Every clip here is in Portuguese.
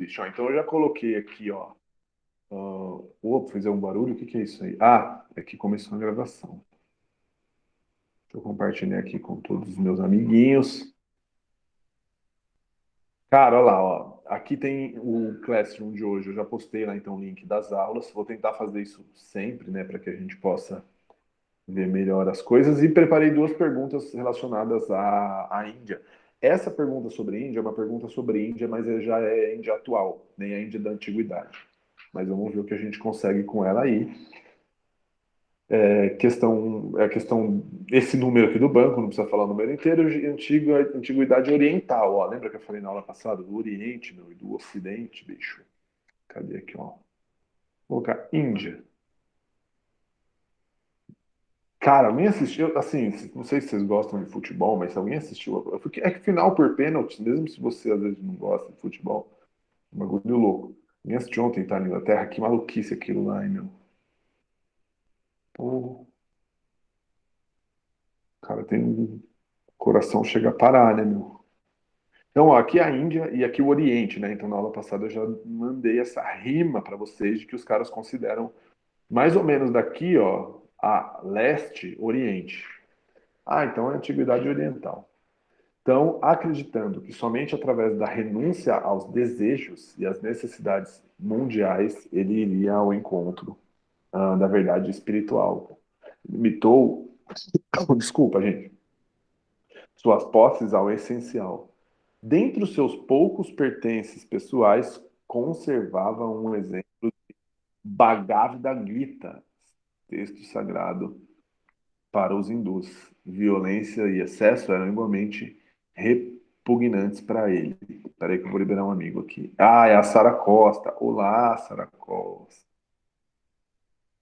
Bicho, ó, então eu já coloquei aqui, ó. Opa, fazer um barulho? O que que é isso aí? Ah, é que começou a gravação. Deixa eu compartilhar aqui com todos os meus amiguinhos. Cara, olha lá, ó. Aqui tem o Classroom de hoje. Eu já postei lá então o link das aulas. Vou tentar fazer isso sempre, né, para que a gente possa ver melhor as coisas. E preparei duas perguntas relacionadas à Índia. Essa pergunta sobre Índia é uma pergunta sobre Índia, mas já é Índia atual, nem a Índia da antiguidade. Mas vamos ver o que a gente consegue com ela aí. É a questão, esse número aqui do banco, não precisa falar o número inteiro, antiguidade oriental, ó. Lembra que eu falei na aula passada do Oriente, meu, e do Ocidente, bicho? Cadê aqui, ó? Vou colocar Índia. Cara, alguém assistiu, assim, não sei se vocês gostam de futebol, mas se alguém assistiu, é que final por pênalti, mesmo se você às vezes não gosta de futebol, é um bagulho louco. Alguém assistiu ontem, tá, na Inglaterra? Que maluquice aquilo lá, hein, meu? Pô, cara, tem um coração chega a parar, né, meu? Então, ó, aqui é a Índia e aqui o Oriente, né? Então, na aula passada eu já mandei essa rima para vocês de que os caras consideram mais ou menos daqui, ó, a leste, Oriente. Ah, então é a Antiguidade Oriental. Então, acreditando que somente através da renúncia aos desejos e às necessidades mundiais ele iria ao encontro da verdade espiritual. Limitou, desculpa, gente, suas posses ao essencial. Dentre os seus poucos pertences pessoais, conservava um exemplo Bhagavad Gita, texto sagrado para os hindus. Violência e excesso eram igualmente repugnantes para ele. Espera aí que eu vou liberar um amigo aqui. Ah, é a Sara Costa. Olá, Sara Costa.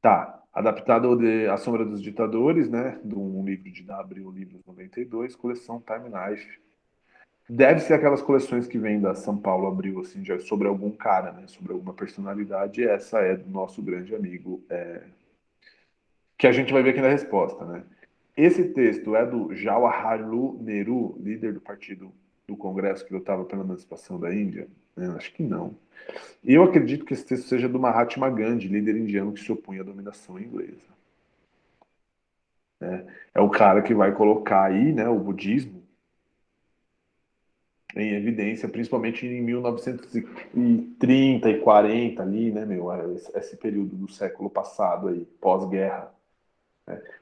Tá, adaptado de A Sombra dos Ditadores, né, de um livro de W. Livros 92, coleção Time Life. Deve ser aquelas coleções que vêm da São Paulo Abril, assim, já sobre algum cara, né? Sobre alguma personalidade. E essa é do nosso grande amigo, que a gente vai ver aqui na resposta, né? Esse texto é do Jawaharlal Nehru, líder do partido do Congresso que lutava pela emancipação da Índia? Acho que não. E eu acredito que esse texto seja do Mahatma Gandhi, líder indiano que se opunha à dominação inglesa. É o cara que vai colocar aí, né, o budismo em evidência, principalmente em 1930 e 40 ali, né, meu, esse período do século passado aí, pós-guerra.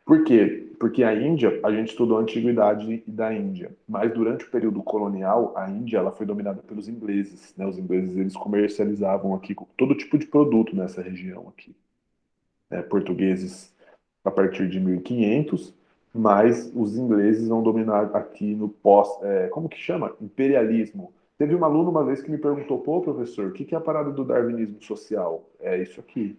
Por quê? Porque a Índia, a gente estudou a antiguidade da Índia, mas durante o período colonial, a Índia ela foi dominada pelos ingleses, né? Os ingleses eles comercializavam aqui todo tipo de produto nessa região aqui, né? Portugueses a partir de 1500, mas os ingleses vão dominar aqui no como que chama? Imperialismo. Teve um aluno uma vez que me perguntou, pô, professor, o que que é a parada do darwinismo social? É isso aqui,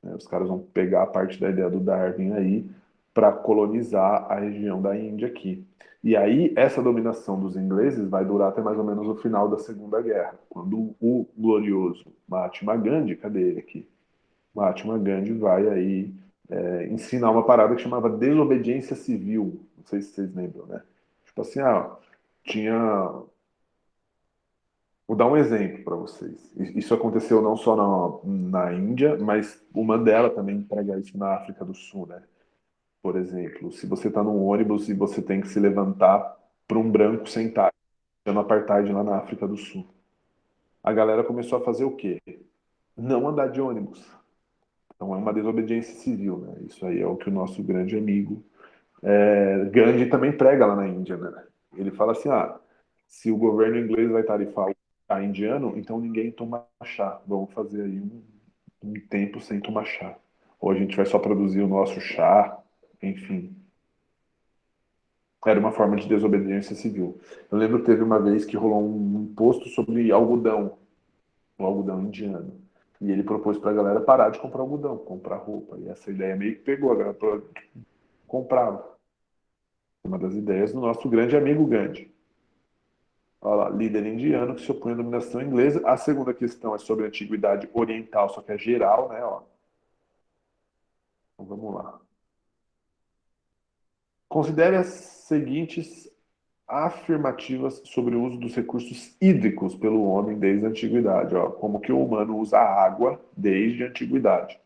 né? Os caras vão pegar a parte da ideia do Darwin aí para colonizar a região da Índia aqui. E aí, essa dominação dos ingleses vai durar até mais ou menos o final da Segunda Guerra, quando o glorioso Mahatma Gandhi, cadê ele aqui? Mahatma Gandhi vai aí ensinar uma parada que chamava desobediência civil. Não sei se vocês lembram, né? Tipo assim, tinha. Vou dar um exemplo para vocês. Isso aconteceu não só na Índia, mas o Mandela também prega isso na África do Sul, né? Por exemplo, se você está num ônibus e você tem que se levantar para um branco sentar, no apartheid lá na África do Sul. A galera começou a fazer o quê? Não andar de ônibus. Então é uma desobediência civil, né? Isso aí é o que o nosso grande amigo Gandhi também prega lá na Índia, né? Ele fala assim, se o governo inglês vai tarifar o chá indiano, então ninguém toma chá. Vamos fazer aí um tempo sem tomar chá. Ou a gente vai só produzir o nosso chá, enfim. Era uma forma de desobediência civil. Eu lembro que teve uma vez que rolou um imposto sobre algodão, o algodão indiano. E ele propôs para a galera parar de comprar algodão, comprar roupa. E essa ideia meio que pegou, a galera comprava. Uma das ideias do nosso grande amigo Gandhi. Olha lá, líder indiano que se opõe à dominação inglesa. A segunda questão é sobre a antiguidade oriental, só que é geral, né? Ó. Então vamos lá. Considere as seguintes. afirmativas sobre o uso dos recursos hídricos pelo homem desde a antiguidade, ó, como que o humano usa a água desde a antiguidade.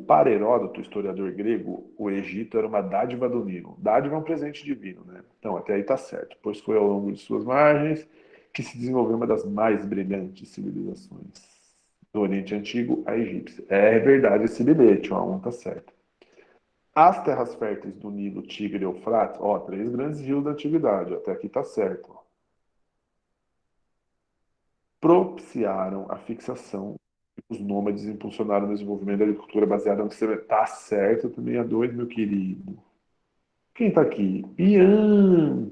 Para Heródoto, historiador grego, o Egito era uma dádiva do Nilo. Dádiva é um presente divino, né? Então, até aí está certo, pois foi ao longo de suas margens que se desenvolveu uma das mais brilhantes civilizações do Oriente Antigo, a egípcia. É verdade esse bilhete, ó, tá certo. As terras férteis do Nilo, Tigre e Eufrates, ó, três grandes rios da antiguidade, até aqui tá certo, ó, propiciaram a fixação dos nômades e impulsionaram o desenvolvimento da agricultura baseada no sistema. Tá certo também a dois, meu querido. Quem tá aqui? Bianca.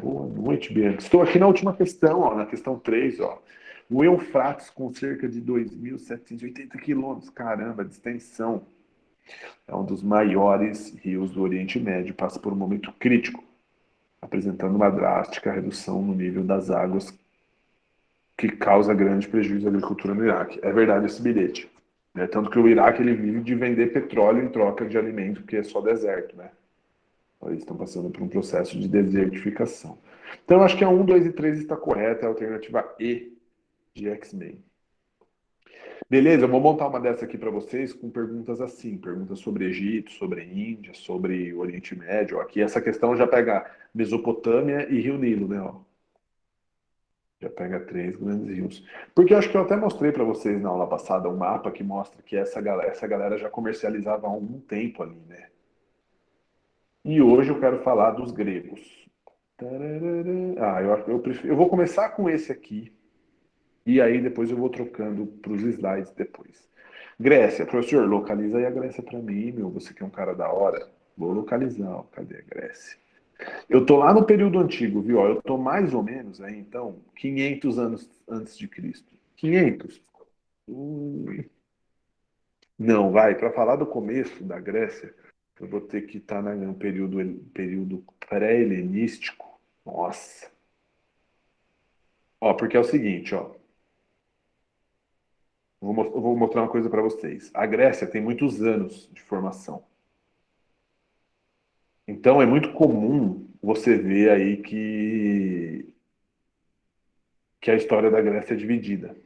Boa noite, Bianca. Estou aqui na última questão, ó, na questão 3, ó. O Eufrates, com cerca de 2.780 quilômetros, caramba, de extensão, é um dos maiores rios do Oriente Médio, passa por um momento crítico, apresentando uma drástica redução no nível das águas que causa grande prejuízo à agricultura no Iraque. É verdade esse bilhete. Né? Tanto que o Iraque ele vive de vender petróleo em troca de alimento, porque é só deserto. Né? Então, eles estão passando por um processo de desertificação. Então, eu acho que a 1, 2 e 3 está correta, é a alternativa E de X-Men. Beleza, eu vou montar uma dessa aqui para vocês com perguntas assim, perguntas sobre Egito, sobre Índia, sobre Oriente Médio. Aqui essa questão já pega Mesopotâmia e Rio Nilo, né? Ó. Já pega três grandes rios. Porque eu acho que eu até mostrei para vocês na aula passada um mapa que mostra que essa galera já comercializava há algum tempo ali, né? E hoje eu quero falar dos gregos. Eu vou começar com esse aqui, e aí depois eu vou trocando para os slides depois. Grécia, professor, localiza aí a Grécia para mim, meu. Você que é um cara da hora. Vou localizar, ó. Cadê a Grécia? Eu tô lá no período antigo, viu? Ó, eu tô mais ou menos aí, então, 500 anos antes de Cristo. 500? Ui. Não, vai, para falar do começo da Grécia, eu vou ter que estar no período pré-helenístico. Nossa. Ó, porque é o seguinte, ó. Eu vou mostrar uma coisa para vocês. A Grécia tem muitos anos de formação. Então é muito comum você ver aí que a história da Grécia é dividida.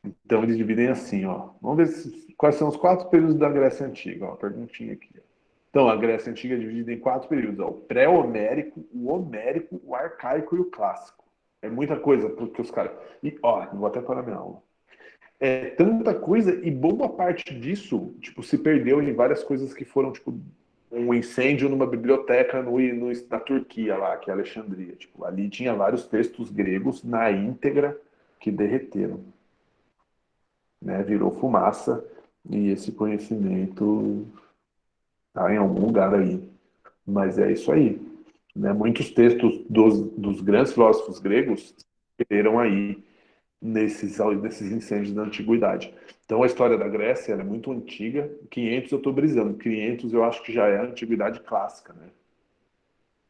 Então eles dividem assim, ó. Vamos ver quais são os quatro períodos da Grécia Antiga, ó. Perguntinha aqui. Ó. Então a Grécia Antiga é dividida em quatro períodos, ó. O pré-homérico, o homérico, o arcaico e o clássico. É muita coisa porque os caras. E ó, vou até parar minha aula. É tanta coisa e boa parte disso, tipo, se perdeu em várias coisas que foram, tipo, um incêndio numa biblioteca na Turquia lá, que é Alexandria. Tipo, ali tinha vários textos gregos na íntegra que derreteram, né? Virou fumaça e esse conhecimento está em algum lugar aí. Mas é isso aí, né? Muitos textos dos grandes filósofos gregos perderam aí nesses incêndios da antiguidade. Então a história da Grécia ela é muito antiga. 500 eu estou brisando. 500 eu acho que já é a antiguidade clássica, né?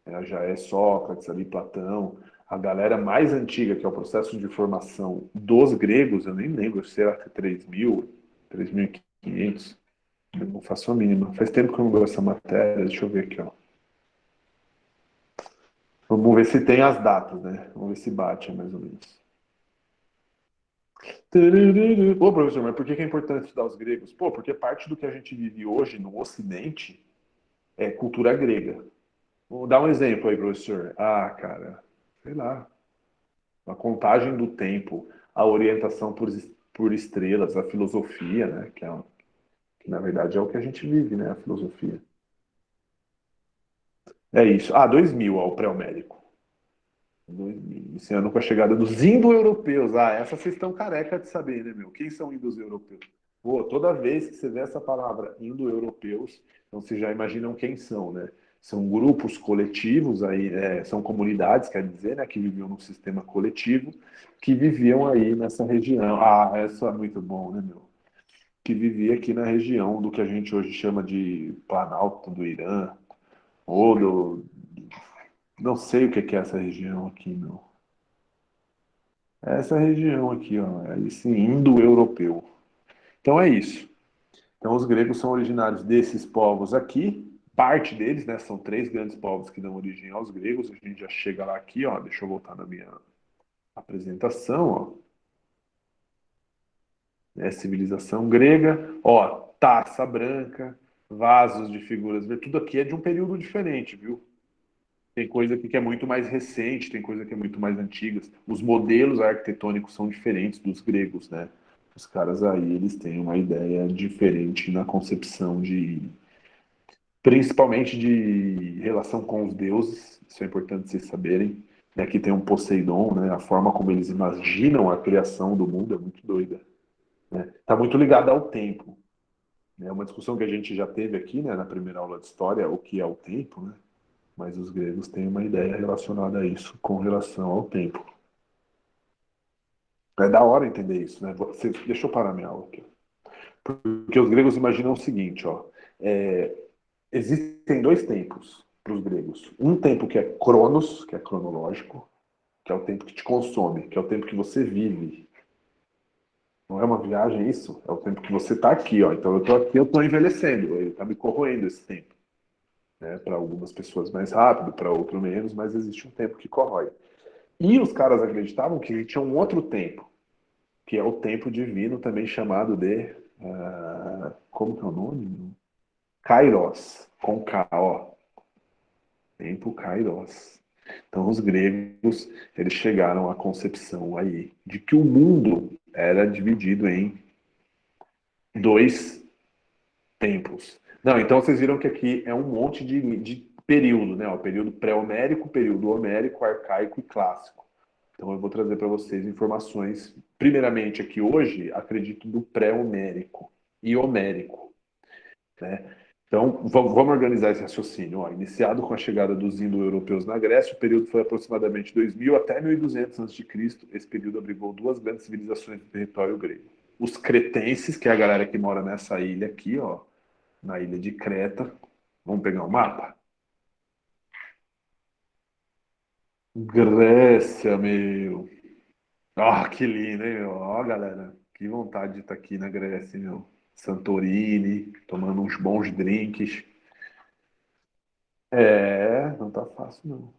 Ela já é Sócrates ali, Platão. A galera mais antiga, que é o processo de formação dos gregos, eu nem lembro, será que é 3.000, 3.500? Eu não faço a mínima. Faz tempo que eu não dou essa matéria. Deixa eu ver aqui, ó. Vamos ver se tem as datas, né? Vamos ver se bate, mais ou menos. Pô, professor, mas por que é importante estudar os gregos? Pô, porque parte do que a gente vive hoje no Ocidente é cultura grega. Vou dar um exemplo aí, professor. Ah, cara, sei lá, a contagem do tempo, a orientação por estrelas, a filosofia, né? Que na verdade é o que a gente vive, né? A filosofia. É isso. Ah, 2000, ó, o pré-homérico. 2000. Esse ano com a chegada dos indo-europeus. Ah, essa vocês estão careca de saber, né, meu? Quem são indo-europeus? Pô, toda vez que você vê essa palavra indo-europeus, então vocês já imaginam quem são, né? São grupos coletivos, aí, são comunidades, quer dizer, né, que viviam num sistema coletivo, que viviam aí nessa região. Ah, essa é muito bom, né, meu? Que vivia aqui na região do que a gente hoje chama de Planalto do Irã, ou do. Não sei o que é essa região aqui, meu. Essa região aqui, ó, é esse indo-europeu. Então é isso. Então, os gregos são originários desses povos aqui. Parte deles, né, são três grandes povos que dão origem aos gregos. A gente já chega lá aqui, ó. Deixa eu voltar na minha apresentação, ó. Civilização grega, ó, taça branca, vasos de figuras, tudo aqui é de um período diferente, viu? Tem coisa aqui que é muito mais recente, tem coisa que é muito mais antiga. Os modelos arquitetônicos são diferentes dos gregos, né? Os caras aí, eles têm uma ideia diferente na concepção principalmente de relação com os deuses, isso é importante vocês saberem. E aqui tem um Poseidon, né? A forma como eles imaginam a criação do mundo é muito doida. Está muito ligada ao tempo. É uma discussão que a gente já teve aqui, né, na primeira aula de história, o que é o tempo, né? Mas os gregos têm uma ideia relacionada a isso com relação ao tempo. É da hora entender isso, né? Deixa eu parar minha aula aqui. Porque os gregos imaginam o seguinte, ó. É, existem dois tempos para os gregos. Um tempo que é cronos, que é cronológico, que é o tempo que te consome, que é o tempo que você vive. Não é uma viagem isso? É o tempo que você está aqui, ó. Então eu estou aqui, eu estou envelhecendo, ele está me corroendo esse tempo. Né? Para algumas pessoas mais rápido, para outros menos, mas existe um tempo que corrói. E os caras acreditavam que tinha um outro tempo, que é o tempo divino, também chamado de. Como que é o nome? Kairos, com K, ó. Tempo Kairos. Então, os gregos, eles chegaram à concepção aí de que o mundo era dividido em dois tempos. Não, então vocês viram que aqui é um monte de período, né? O período pré-homérico, período homérico, arcaico e clássico. Então eu vou trazer para vocês informações, primeiramente aqui hoje, acredito do pré-homérico e homérico, né? Então vamos organizar esse raciocínio. Ó, iniciado com a chegada dos indo-europeus na Grécia, o período foi aproximadamente 2000 até 1200 a.C. Esse período abrigou duas grandes civilizações do território grego. Os cretenses, que é a galera que mora nessa ilha aqui, ó, na ilha de Creta. Vamos pegar o mapa? Grécia, meu. Ah, que lindo, hein, meu? Ó, galera, que vontade de estar aqui na Grécia, meu. Santorini, tomando uns bons drinks. Não tá fácil, não.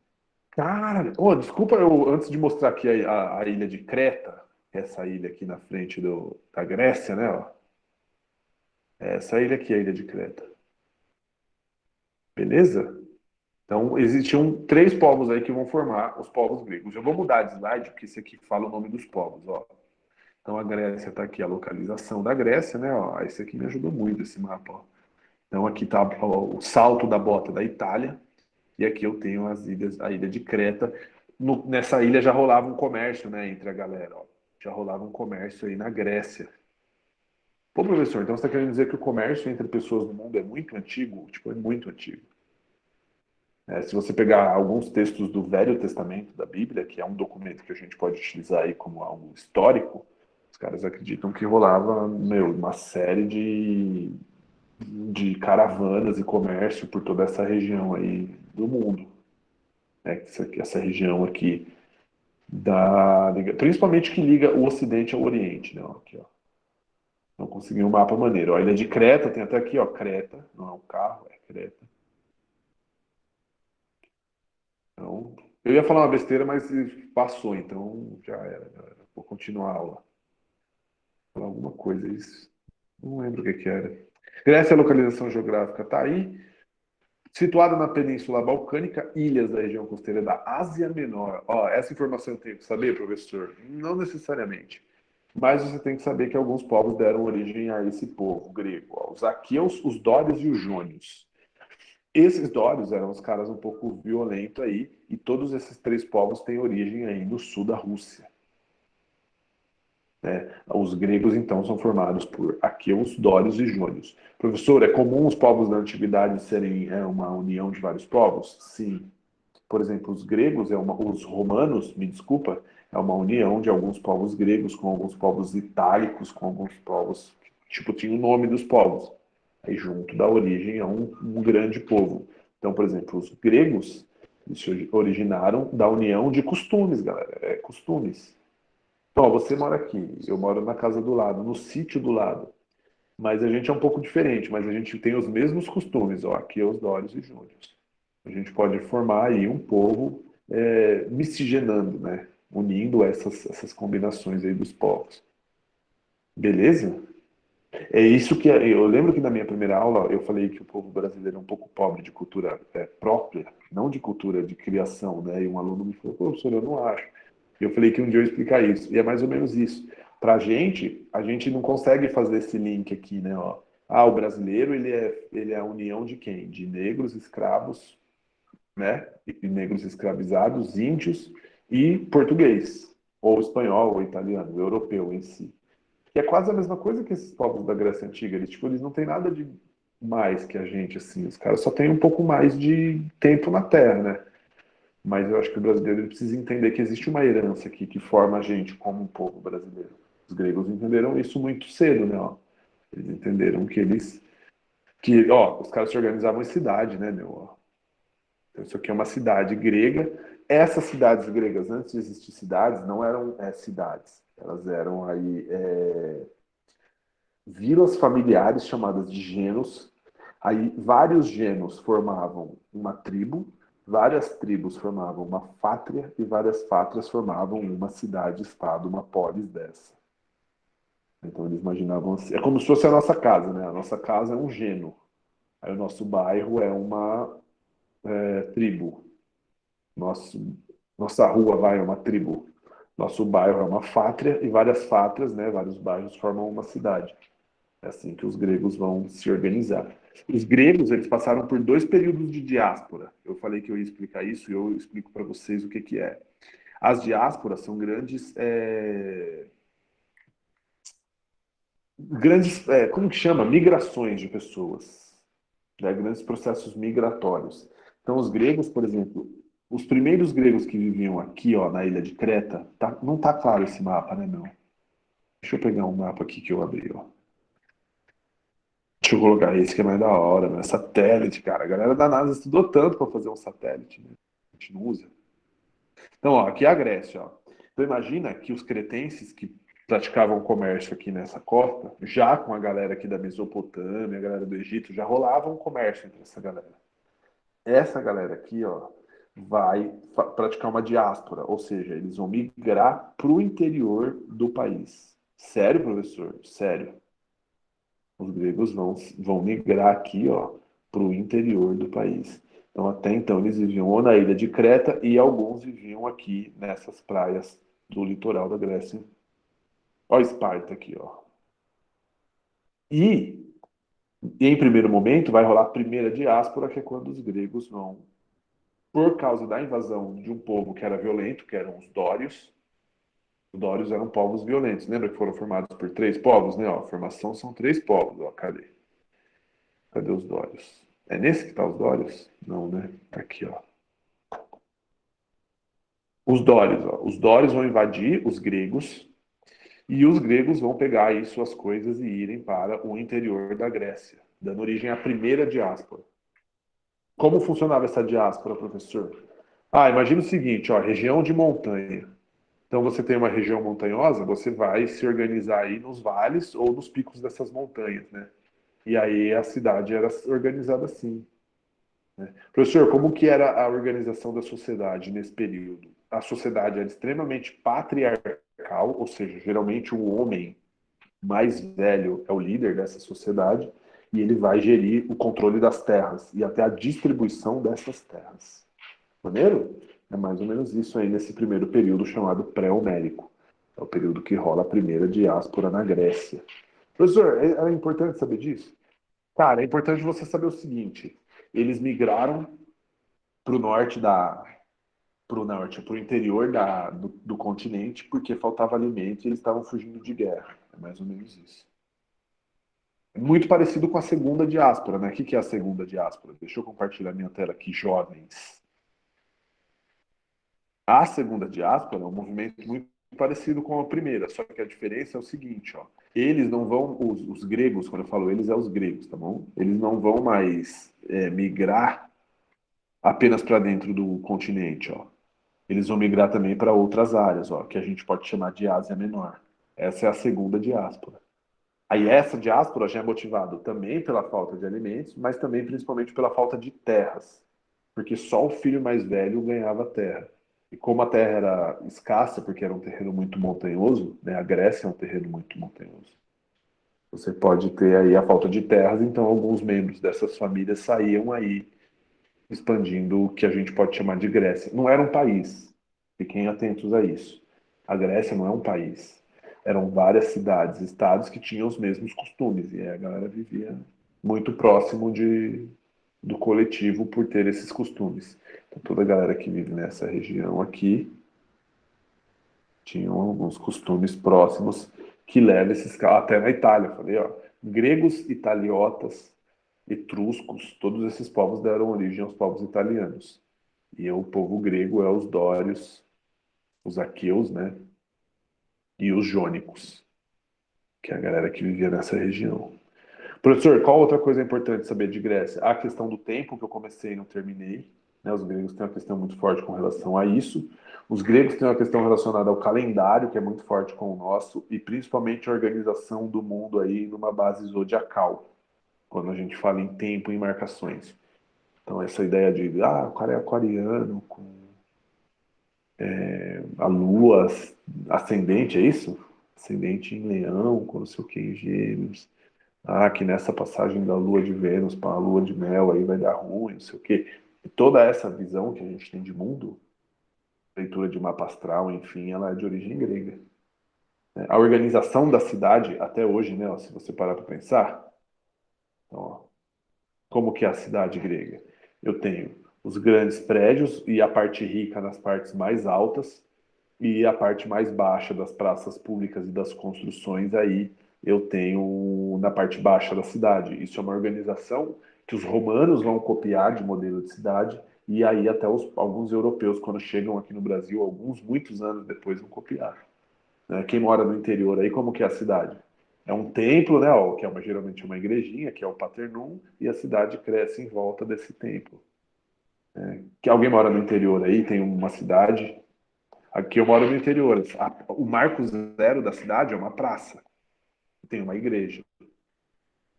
Cara, oh, desculpa eu, antes de mostrar aqui a ilha de Creta, essa ilha aqui na frente da Grécia, né, ó. Essa ilha aqui é a ilha de Creta. Beleza? Então, existiam três povos aí que vão formar os povos gregos. Eu vou mudar de slide, porque esse aqui fala o nome dos povos, ó. Então, a Grécia está aqui, a localização da Grécia, né? Ó, esse aqui me ajudou muito, esse mapa, ó. Então, aqui está o salto da bota da Itália, e aqui eu tenho as ilhas, a ilha de Creta. Nessa ilha já rolava um comércio, né, entre a galera, ó. Já rolava um comércio aí na Grécia. Pô, professor, então você está querendo dizer que o comércio entre pessoas do mundo é muito antigo? Tipo, é muito antigo. Se você pegar alguns textos do Velho Testamento da Bíblia, que é um documento que a gente pode utilizar aí como algo histórico, os caras acreditam que rolava, meu, uma série de caravanas e comércio por toda essa região aí do mundo. Essa região aqui, principalmente que liga o Ocidente ao Oriente. Né? Aqui, ó. Então consegui um mapa maneiro. Ó, a ilha de Creta, tem até aqui, ó, Creta, não é um carro, é Creta. Então, eu ia falar uma besteira, mas passou, então já era, galera. Vou continuar a aula. Falar alguma coisa, isso. Não lembro o que que era. Grécia, a localização geográfica está aí. Situada na Península Balcânica, ilhas da região costeira da Ásia Menor. Ó, essa informação eu tenho que saber, professor? Não necessariamente. Mas você tem que saber que alguns povos deram origem a esse povo grego. Ó, os aqueus, os dórios e os jônios. Esses dórios eram os caras um pouco violentos aí, e todos esses três povos têm origem aí no sul da Rússia. Né? Os gregos, então, são formados por aqueus, dórios e jônios. Professor, é comum os povos da antiguidade serem uma união de vários povos? Sim. Por exemplo, os gregos, os romanos, me desculpa, é uma união de alguns povos gregos com alguns povos itálicos, com alguns povos, tipo, tinha o nome dos povos. Aí junto da origem a um grande povo. Então, por exemplo, os gregos eles se originaram da união de costumes, galera. Costumes. Então, ó, você mora aqui, eu moro na casa do lado, no sítio do lado. Mas a gente é um pouco diferente, mas a gente tem os mesmos costumes, ó, aqui é os Dórios e Júnios. A gente pode formar aí um povo miscigenando, né? Unindo essas combinações aí dos povos. Beleza? É isso que eu lembro que na minha primeira aula eu falei que o povo brasileiro é um pouco pobre de cultura própria, não de cultura de criação, né? E um aluno me falou, professor, eu não acho. E eu falei que um dia eu ia explicar isso. E é mais ou menos isso. Pra gente, a gente não consegue fazer esse link aqui, né? Ó. Ah, o brasileiro, ele é a união de quem? De negros, escravos, né? E negros escravizados, índios e português, ou espanhol, ou italiano, europeu em si. Que é quase a mesma coisa que esses povos da Grécia Antiga. Eles, tipo, eles não têm nada de mais que a gente, assim. Os caras só têm um pouco mais de tempo na Terra, né? Mas eu acho que o brasileiro ele precisa entender que existe uma herança aqui que forma a gente como um povo brasileiro. Os gregos entenderam isso muito cedo, né? Ó. Eles entenderam que os caras se organizavam em cidade, né, meu? Ó. Então, isso aqui é uma cidade grega. Essas cidades gregas, antes de existir cidades, não eram cidades. Elas eram aí vilas familiares chamadas de genos. Aí vários genos formavam uma tribo, várias tribos formavam uma fátria e várias fátrias formavam uma cidade-estado, uma polis dessa. Então eles imaginavam assim, é como se fosse a nossa casa, né? A nossa casa é um geno. Aí o nosso bairro é uma tribo. Nosso, nossa rua vai é uma tribo. Nosso bairro é uma fátria e várias fátrias, né? Vários bairros formam uma cidade. É assim que os gregos vão se organizar. Os gregos, eles passaram por dois períodos de diáspora. Eu falei que eu ia explicar isso e eu explico para vocês o que, que é. As diásporas são como que chama? Migrações de pessoas, né? Grandes processos migratórios. Então, os gregos, por exemplo, os primeiros gregos que viviam aqui, ó, na ilha de Creta, não tá claro esse mapa, né, não? Deixa eu pegar um mapa aqui que eu abri, ó. Deixa eu colocar esse que é mais da hora, né? Satélite, cara. A galera da NASA estudou tanto para fazer um satélite, né? A gente não usa. Então, ó, aqui é a Grécia, ó. Então, imagina que os cretenses que praticavam comércio aqui nessa costa, já com a galera aqui da Mesopotâmia, a galera do Egito, já rolava um comércio entre essa galera. Essa galera aqui, ó, vai praticar uma diáspora, ou seja, eles vão migrar para o interior do país. Sério, professor? Sério. Os gregos vão migrar aqui, ó, para o interior do país. Então, até então, eles viviam ou na ilha de Creta e alguns viviam aqui nessas praias do litoral da Grécia. Ó, Esparta aqui, ó. E, em primeiro momento, vai rolar a primeira diáspora, que é quando os gregos vão, por causa da invasão de um povo que era violento, que eram os dórios. Os dórios eram povos violentos. Lembra que foram formados por três povos, né? Ó, a formação são três povos. Ó, cadê? Cadê os Dórios? É nesse que tá os Dórios? Não, né? Tá aqui, ó. Os Dórios, ó. Os Dórios vão invadir os gregos e os gregos vão pegar aí suas coisas e irem para o interior da Grécia, dando origem à primeira diáspora. Como funcionava essa diáspora, professor? Ah, imagina o seguinte, ó, região de montanha. Então você tem uma região montanhosa, você vai se organizar aí nos vales ou nos picos dessas montanhas, né? E aí a cidade era organizada assim. Professor, como que era a organização da sociedade nesse período? A sociedade era extremamente patriarcal, ou seja, geralmente o homem mais velho é o líder dessa sociedade e ele vai gerir o controle das terras e até a distribuição dessas terras. Maneiro? É mais ou menos isso aí nesse primeiro período chamado pré-homérico. É o período que rola a primeira diáspora na Grécia. Professor, é importante saber disso? Cara, é importante você saber o seguinte: eles migraram para o norte para o interior do continente, porque faltava alimento e eles estavam fugindo de guerra. É mais ou menos isso. É muito parecido com a segunda diáspora, né? O que é a segunda diáspora? Deixa eu compartilhar minha tela aqui, jovens. A segunda diáspora é um movimento muito parecido com a primeira, só que a diferença é o seguinte, ó. Eles não vão, os gregos, quando eu falo eles, é os gregos, tá bom? Eles não vão mais migrar apenas para dentro do continente, ó. Eles vão migrar também para outras áreas, ó, que a gente pode chamar de Ásia Menor. Essa é a segunda diáspora. Aí essa diáspora já é motivada também pela falta de alimentos, mas também principalmente pela falta de terras, porque só o filho mais velho ganhava terra. E como a terra era escassa, porque era um terreno muito montanhoso, né? A Grécia é um terreno muito montanhoso. Você pode ter aí a falta de terras, então alguns membros dessas famílias saíam aí expandindo o que a gente pode chamar de Grécia. Não era um país, fiquem atentos a isso. A Grécia não é um país. Eram várias cidades, estados que tinham os mesmos costumes, e a galera vivia muito próximo do coletivo por ter esses costumes. Então, toda a galera que vive nessa região aqui tinham alguns costumes próximos que levam esses caras até na Itália. Eu falei, ó, gregos, italiotas, etruscos, todos esses povos deram origem aos povos italianos. E o povo grego é os dórios, os aqueus, né? E os jônicos, que é a galera que vivia nessa região. Professor, qual outra coisa importante saber de Grécia? A questão do tempo, que eu comecei e não terminei. Né? Os gregos têm uma questão muito forte com relação a isso. Os gregos têm uma questão relacionada ao calendário, que é muito forte com o nosso, e principalmente a organização do mundo aí numa base zodiacal, quando a gente fala em tempo e marcações. Então, essa ideia de, o cara é aquariano, com a lua ascendente, é isso? Ascendente em leão, com não sei o que em gêmeos. Ah, que nessa passagem da lua de Vênus para a lua de mel aí vai dar ruim, não sei o quê. E toda essa visão que a gente tem de mundo, leitura de mapa astral, enfim, ela é de origem grega. A organização da cidade, até hoje, né, ó, se você parar para pensar, então, ó, como que é a cidade grega? Eu tenho os grandes prédios e a parte rica nas partes mais altas, e a parte mais baixa das praças públicas e das construções aí eu tenho na parte baixa da cidade. Isso é uma organização que os romanos vão copiar de modelo de cidade e aí até alguns europeus, quando chegam aqui no Brasil, alguns muitos anos depois, vão copiar. Né? Quem mora no interior aí, como que é a cidade? É um templo, né, ó, que é geralmente uma igrejinha, que é o Paternum, e a cidade cresce em volta desse templo. Que alguém mora no interior aí, tem uma cidade. Aqui eu moro no interior. O marco zero da cidade é uma praça. Tem uma igreja.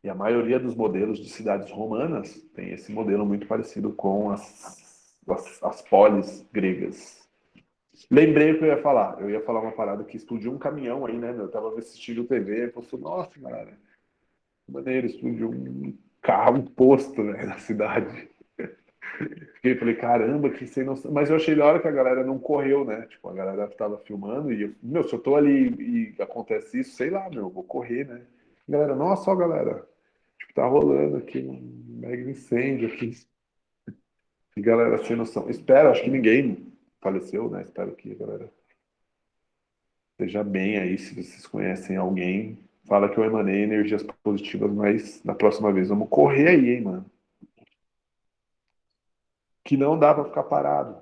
E a maioria dos modelos de cidades romanas tem esse modelo muito parecido com as polis gregas. Lembrei o que eu ia falar. Eu ia falar uma parada que explodiu um caminhão aí, né, meu? Eu tava assistindo TV e falei, nossa, cara, maneiro, explodiu um carro, um posto, né, na cidade. Fiquei, falei, caramba, que sem noção. Mas eu achei da hora que a galera não correu, né? Tipo, a galera tava filmando e, meu, se eu tô ali e acontece isso, sei lá, meu, eu vou correr, né? A galera, nossa, ó, galera, tipo, tá rolando aqui um mega incêndio aqui. E galera sem noção. Espero, acho que ninguém faleceu, né? Espero que a galera esteja bem aí. Se vocês conhecem alguém, fala que eu emanei energias positivas, mas na próxima vez vamos correr aí, hein, mano. Que não dá pra ficar parado.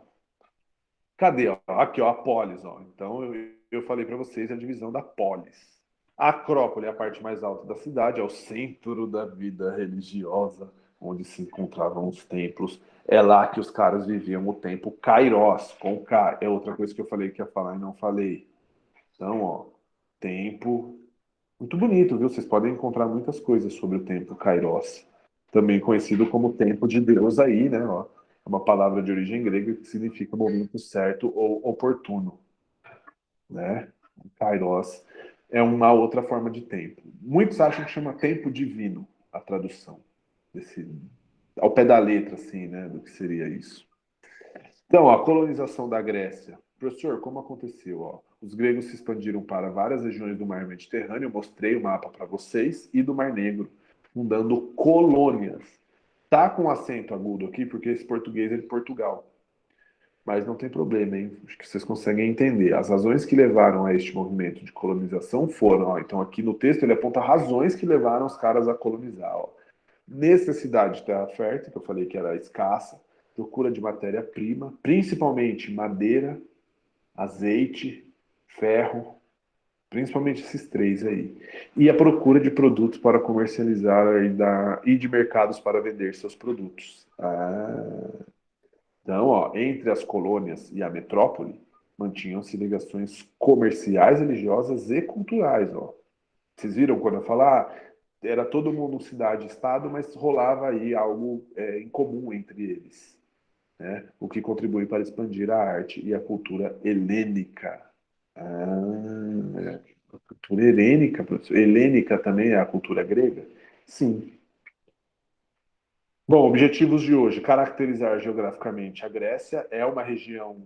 Cadê? Ó? Aqui, ó, a polis, ó. Então eu falei para vocês a divisão da polis. A Acrópole é a parte mais alta da cidade, é o centro da vida religiosa, onde se encontravam os templos. É lá que os caras viviam o tempo Kairos, com K. É outra coisa que eu falei que ia falar e não falei. Então, ó, tempo muito bonito, viu? Vocês podem encontrar muitas coisas sobre o tempo Kairos, também conhecido como tempo de Deus aí, né? Ó, é uma palavra de origem grega que significa momento certo ou oportuno, né? Kairos é uma outra forma de tempo. Muitos acham que chama tempo divino a tradução desse, ao pé da letra, assim, né? Do que seria isso. Então, a colonização da Grécia. Professor, como aconteceu? Ó? Os gregos se expandiram para várias regiões do mar Mediterrâneo, eu mostrei o mapa para vocês, e do Mar Negro, fundando colônias. Tá com acento agudo aqui, porque esse português é de Portugal. Mas não tem problema, hein? Acho que vocês conseguem entender. As razões que levaram a este movimento de colonização foram, ó, então aqui no texto ele aponta razões que levaram os caras a colonizar. Ó. Necessidade de terra fértil, que eu falei que era escassa, procura de matéria-prima, principalmente madeira, azeite, ferro, principalmente esses três aí. E a procura de produtos para comercializar e de mercados para vender seus produtos. Então, ó, entre as colônias e a metrópole, mantinham-se ligações comerciais, religiosas e culturais. Ó. Vocês viram quando eu falar? Era todo mundo cidade-estado, mas rolava aí algo em comum entre eles, né? O que contribui para expandir a arte e a cultura helênica. Ah, a cultura helênica, professor. Helênica também é a cultura grega? Sim. Bom, objetivos de hoje: caracterizar geograficamente a Grécia. É uma região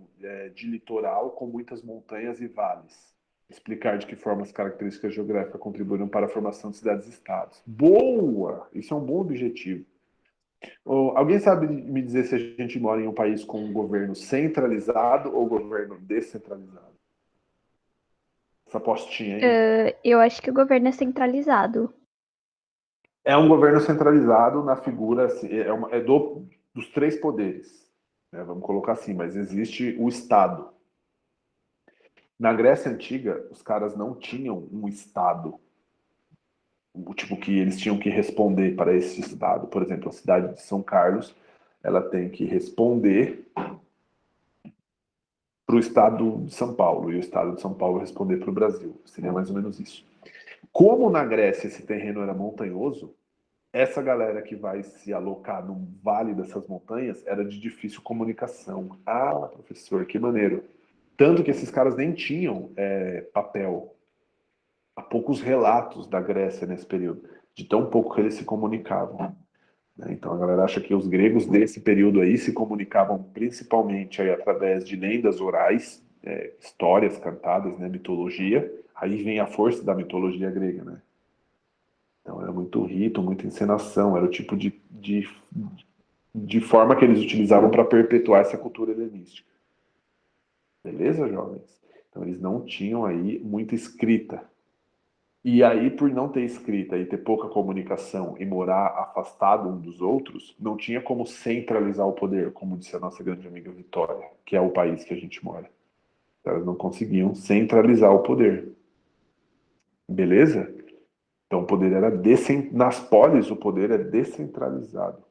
de litoral com muitas montanhas e vales. Explicar de que forma as características geográficas contribuíram para a formação de cidades-estados. Boa! Isso é um bom objetivo. Alguém sabe me dizer se a gente mora em um país com um governo centralizado ou governo descentralizado? Essa postinha aí. Eu acho que o governo é centralizado. É um governo centralizado na figura, assim, dos três poderes, né? Vamos colocar assim, mas existe o Estado. Na Grécia Antiga, os caras não tinham um Estado, o tipo que eles tinham que responder para esse Estado. Por exemplo, a cidade de São Carlos, ela tem que responder para o Estado de São Paulo, e o Estado de São Paulo responder para o Brasil. Seria mais ou menos isso. Como na Grécia esse terreno era montanhoso, essa galera que vai se alocar no vale dessas montanhas era de difícil comunicação. Ah, professor, que maneiro. Tanto que esses caras nem tinham papel. Há poucos relatos da Grécia nesse período, de tão pouco que eles se comunicavam. Né? Então a galera acha que os gregos desse período aí se comunicavam principalmente aí através de lendas orais, histórias cantadas, né, mitologia. Aí vem a força da mitologia grega, né? Então era muito rito, muita encenação, era o tipo de forma que eles utilizavam para perpetuar essa cultura helenística. Beleza, jovens? Então eles não tinham aí muita escrita. E aí, por não ter escrita e ter pouca comunicação e morar afastado um dos outros, não tinha como centralizar o poder, como disse a nossa grande amiga Vitória, que é o país que a gente mora. Elas não conseguiam centralizar o poder. Beleza? Então o poder era nas polis o poder é descentralizado.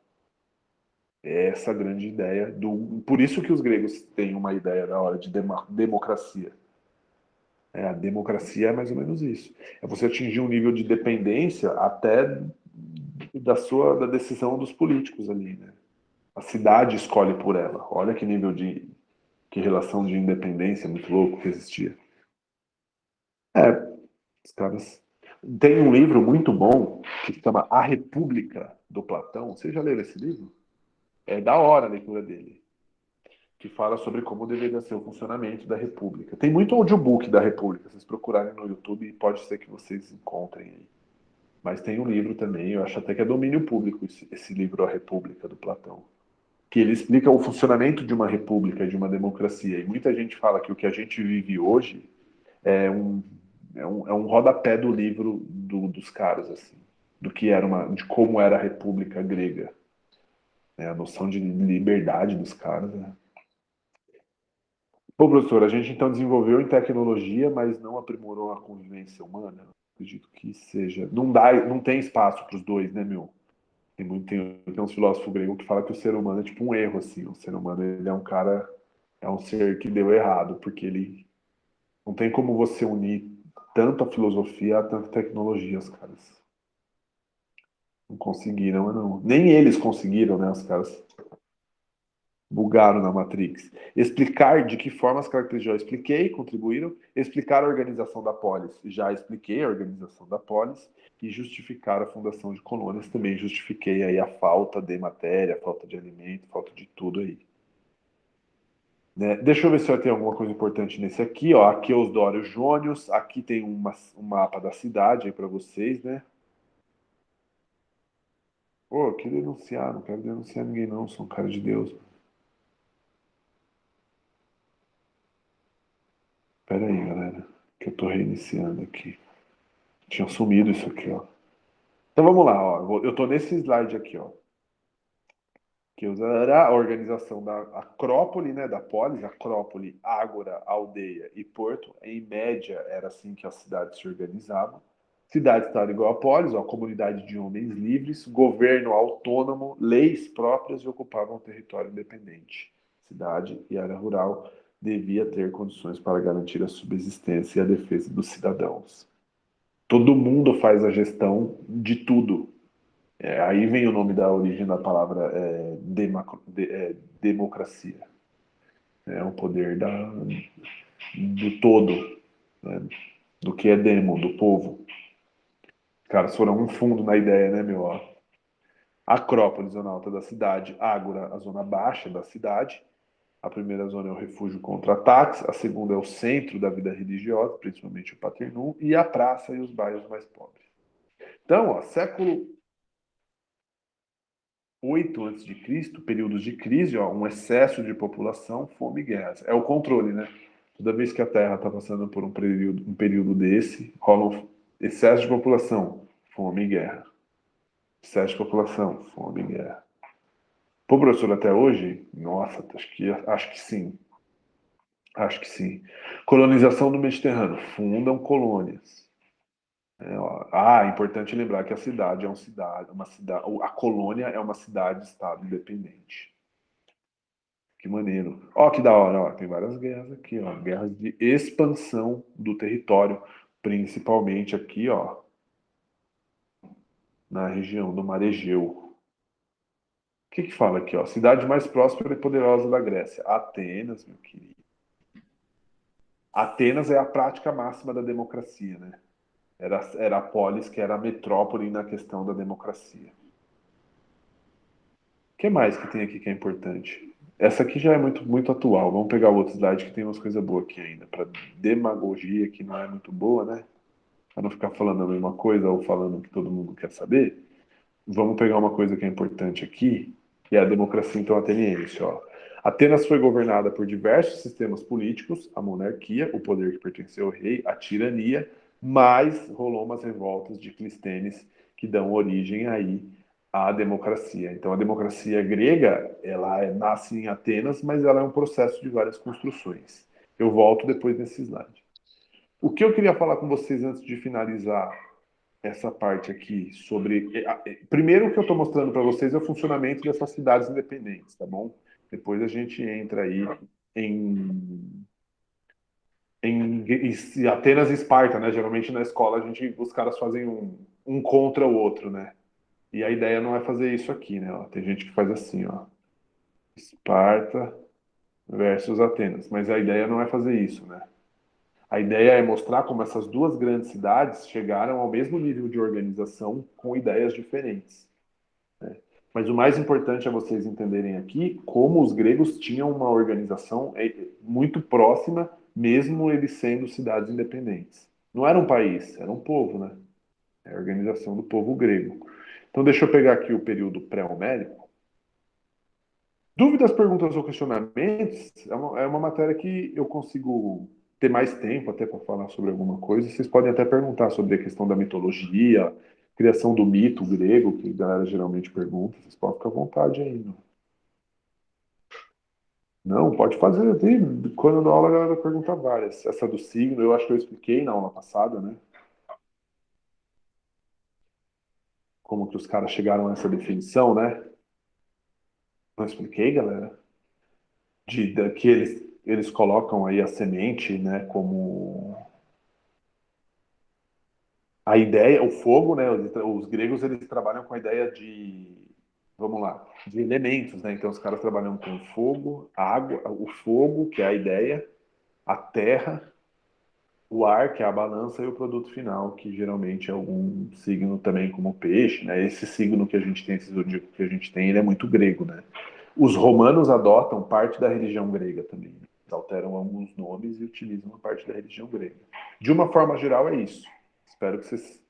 É essa a grande ideia do. Por isso que os gregos têm uma ideia da hora de democracia. A democracia é mais ou menos isso. É você atingir um nível de dependência até da decisão dos políticos ali, né? A cidade escolhe por ela. Olha que nível que relação de independência muito louco que existia. É, os caras. Tem um livro muito bom que se chama A República do Platão. Você já leu esse livro? É da hora a leitura dele. Que fala sobre como deveria ser o funcionamento da República. Tem muito audiobook da República. Se vocês procurarem no YouTube, pode ser que vocês encontrem aí. Mas tem um livro também, eu acho até que é domínio público esse livro A República do Platão, que ele explica o funcionamento de uma república, de uma democracia. E muita gente fala que o que a gente vive hoje é um rodapé do livro dos caras, assim, do que era de como era a república grega, né? A noção de liberdade dos caras, né? Bom, professor, a gente então desenvolveu em tecnologia, mas não aprimorou a convivência humana. Acredito que seja. Não dá, não tem espaço para os dois, né, meu? Tem uns filósofos gregos que falam que o ser humano é tipo um erro, assim. O ser humano, ele é um cara, é um ser que deu errado, porque ele não tem como você unir tanto a filosofia a tanta tecnologia, os caras. Não conseguiram, não. Nem eles conseguiram, né, os caras bugaram na Matrix. Explicar de que forma as características já expliquei, contribuíram. Explicar a organização da polis, já expliquei a organização da polis. E justificar a fundação de colônias, também justifiquei aí a falta de matéria, a falta de alimento, a falta de tudo aí. Né? Deixa eu ver se eu tenho alguma coisa importante nesse aqui. Ó. Aqui é os Dórios Jônios, aqui tem um mapa da cidade aí para vocês, né? Pô, que denunciar, não quero denunciar ninguém não, sou um cara de Deus. Pera aí, galera, que eu tô reiniciando aqui. Tinha sumido isso aqui, ó. Então vamos lá, ó. Eu tô nesse slide aqui, ó. Que usará a organização da Acrópole, né, da polis, Acrópole, Ágora, Aldeia e Porto. Em média, era assim que a cidade se organizava. Cidade-estado igual a polis, ó, comunidade de homens livres, governo autônomo, leis próprias e ocupavam um território independente. Cidade e área rural devia ter condições para garantir a subsistência e a defesa dos cidadãos. Todo mundo faz a gestão de tudo. Aí vem o nome da origem da palavra democracia. É o poder do todo, né? Do que é demo, do povo. Os caras foram um fundo na ideia, né, meu? Ó. Acrópole, zona alta da cidade. Ágora, a zona baixa da cidade. A primeira zona é o refúgio contra ataques. A segunda é o centro da vida religiosa, principalmente o Paternum. E a praça e os bairros mais pobres. Então, ó, século 8 a.C., períodos de crise, ó, um excesso de população, fome e guerras. É o controle, né? Toda vez que a Terra está passando por um período desse, rola um excesso de população, fome e guerra. Excesso de população, fome e guerra. Pô, professor, até hoje? Nossa, acho que sim. Acho que sim. Colonização do Mediterrâneo. Fundam colônias. Importante lembrar que a cidade é uma cidade, a colônia é uma cidade-estado independente. Que maneiro. Ó, que da hora, ó. Tem várias guerras aqui, ó. Guerras de expansão do território, principalmente aqui, ó, na região do Mar Egeu. O que que fala aqui, ó? Cidade mais próspera e poderosa da Grécia. Atenas, meu querido. Atenas é a prática máxima da democracia, né? Era a polis que era a metrópole na questão da democracia. O que mais que tem aqui que é importante? Essa aqui já é muito atual. Vamos pegar o outro slide que tem umas coisas boas aqui ainda. Para demagogia, que não é muito boa, né? Para não ficar falando a mesma coisa ou falando o que todo mundo quer saber. Vamos pegar uma coisa que é importante aqui, que é a democracia então ateniense. Ó. Atenas foi governada por diversos sistemas políticos, a monarquia, o poder que pertenceu ao rei, a tirania, mas rolou umas revoltas de Clístenes que dão origem aí à democracia. Então a democracia grega, nasce em Atenas, mas ela é um processo de várias construções. Eu volto depois nesse slide. O que eu queria falar com vocês antes de finalizar essa parte aqui sobre. Primeiro, o que eu estou mostrando para vocês é o funcionamento dessas cidades independentes, tá bom? Depois a gente entra aí em, em Atenas e Esparta, né? Geralmente na escola os caras fazem um contra o outro, né? E a ideia não é fazer isso aqui, né? Ó, tem gente que faz assim, ó. Esparta versus Atenas. Mas a ideia não é fazer isso, né? A ideia é mostrar como essas duas grandes cidades chegaram ao mesmo nível de organização com ideias diferentes. Mas o mais importante é vocês entenderem aqui como os gregos tinham uma organização muito próxima, mesmo eles sendo cidades independentes. Não era um país, era um povo, né? É a organização do povo grego. Então, deixa eu pegar aqui o período pré-homérico. Dúvidas, perguntas ou questionamentos é uma matéria que eu consigo ter mais tempo até para falar sobre alguma coisa. Vocês podem até perguntar sobre a questão da mitologia, criação do mito grego, que a galera geralmente pergunta. Vocês podem ficar à vontade aí. Não, pode fazer. Quando na aula a galera pergunta várias. Essa do signo, eu acho que eu expliquei na aula passada, né? Como que os caras chegaram a essa definição, né? Não expliquei, galera? Que eles colocam aí a semente, né, como a ideia, o fogo, né? Os gregos eles trabalham com a ideia vamos lá, de elementos, né? Então os caras trabalham com fogo, água, o fogo, que é a ideia, a terra, o ar, que é a balança, e o produto final, que geralmente é algum signo também como peixe, né? Esse signo que a gente tem, esse zodíaco que a gente tem, ele é muito grego, né? Os romanos adotam parte da religião grega também. Eles alteram alguns nomes e utilizam uma parte da religião grega. De uma forma geral, é isso. Espero que vocês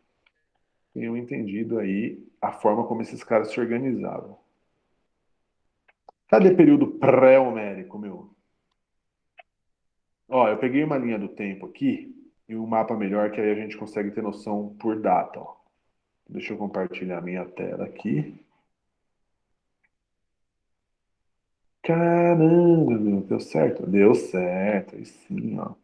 tenham entendido aí a forma como esses caras se organizavam. Cadê período pré-homérico, meu? Ó, eu peguei uma linha do tempo aqui e um mapa melhor que aí a gente consegue ter noção por data, ó. Deixa eu compartilhar minha tela aqui. Caramba, meu, deu certo? Deu certo, aí sim, ó.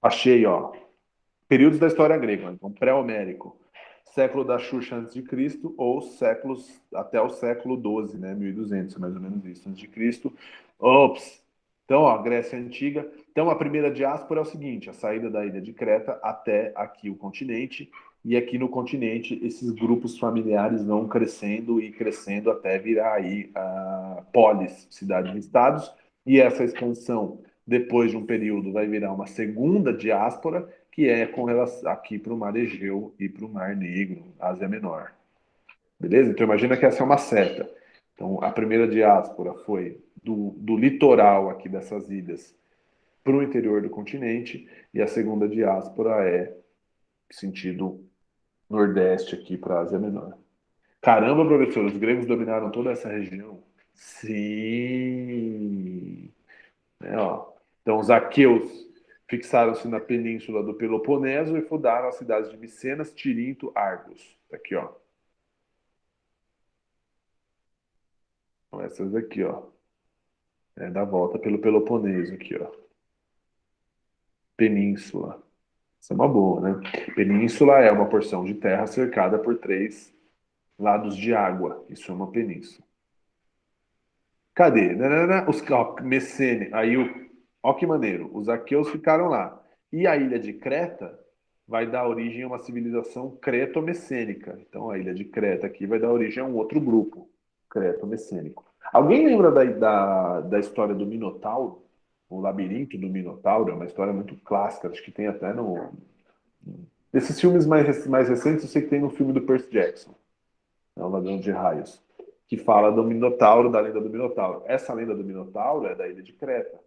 Achei, ó. Períodos da história grega, então pré-homérico. século da Xuxa antes de Cristo ou séculos até o século XII, né, 1200, mais ou menos isso, antes de Cristo. Ops. Então, ó, Grécia Antiga. Então, a primeira diáspora é o seguinte: a saída da ilha de Creta até aqui o continente. E aqui no continente, esses grupos familiares vão crescendo e crescendo até virar aí polis, cidades-estados. E essa expansão, depois de um período, vai virar uma segunda diáspora, que é com relação aqui para o Mar Egeu e para o Mar Negro, Ásia Menor. Beleza? Então imagina que essa é uma seta. Então a primeira diáspora foi do litoral aqui dessas ilhas para o interior do continente, e a segunda diáspora é sentido nordeste aqui para a Ásia Menor. Caramba, professor, os gregos dominaram toda essa região? Sim. É, ó. Então, os aqueus fixaram-se na península do Peloponeso e fundaram as cidades de Micenas, Tirinto, Argos. Aqui, ó. Então, essas aqui, ó. É, dá volta pelo Peloponeso aqui, ó. Península. Isso é uma boa, né? Península é uma porção de terra cercada por três lados de água. Isso é uma península. Cadê? Nanana, ó, Messene. Aí, ó que maneiro. Os aqueus ficaram lá. E a ilha de Creta vai dar origem a uma civilização creto-messênica. Então, a ilha de Creta aqui vai dar origem a um outro grupo, creto-messênico. Alguém lembra da história do Minotauro? O labirinto do Minotauro é uma história muito clássica. Acho que tem até no... Desses filmes mais recentes, eu sei que tem no filme do Percy Jackson, é o Ladrão de Raios, que fala do Minotauro, da lenda do Minotauro. Essa lenda do Minotauro é da ilha de Creta,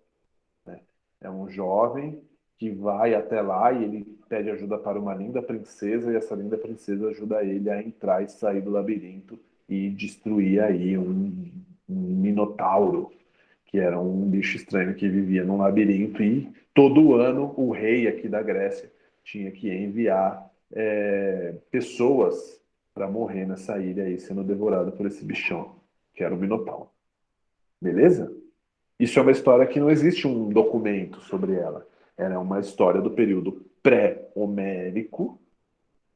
né? É um jovem que vai até lá e ele pede ajuda para uma linda princesa, e essa linda princesa ajuda ele a entrar e sair do labirinto e destruir aí um Minotauro, que era um bicho estranho que vivia num labirinto, e todo ano o rei aqui da Grécia tinha que enviar pessoas para morrer nessa ilha aí, sendo devorado por esse bichão, que era o Minotauro. Beleza? Isso é uma história que não existe um documento sobre ela. Ela é uma história do período pré-homérico,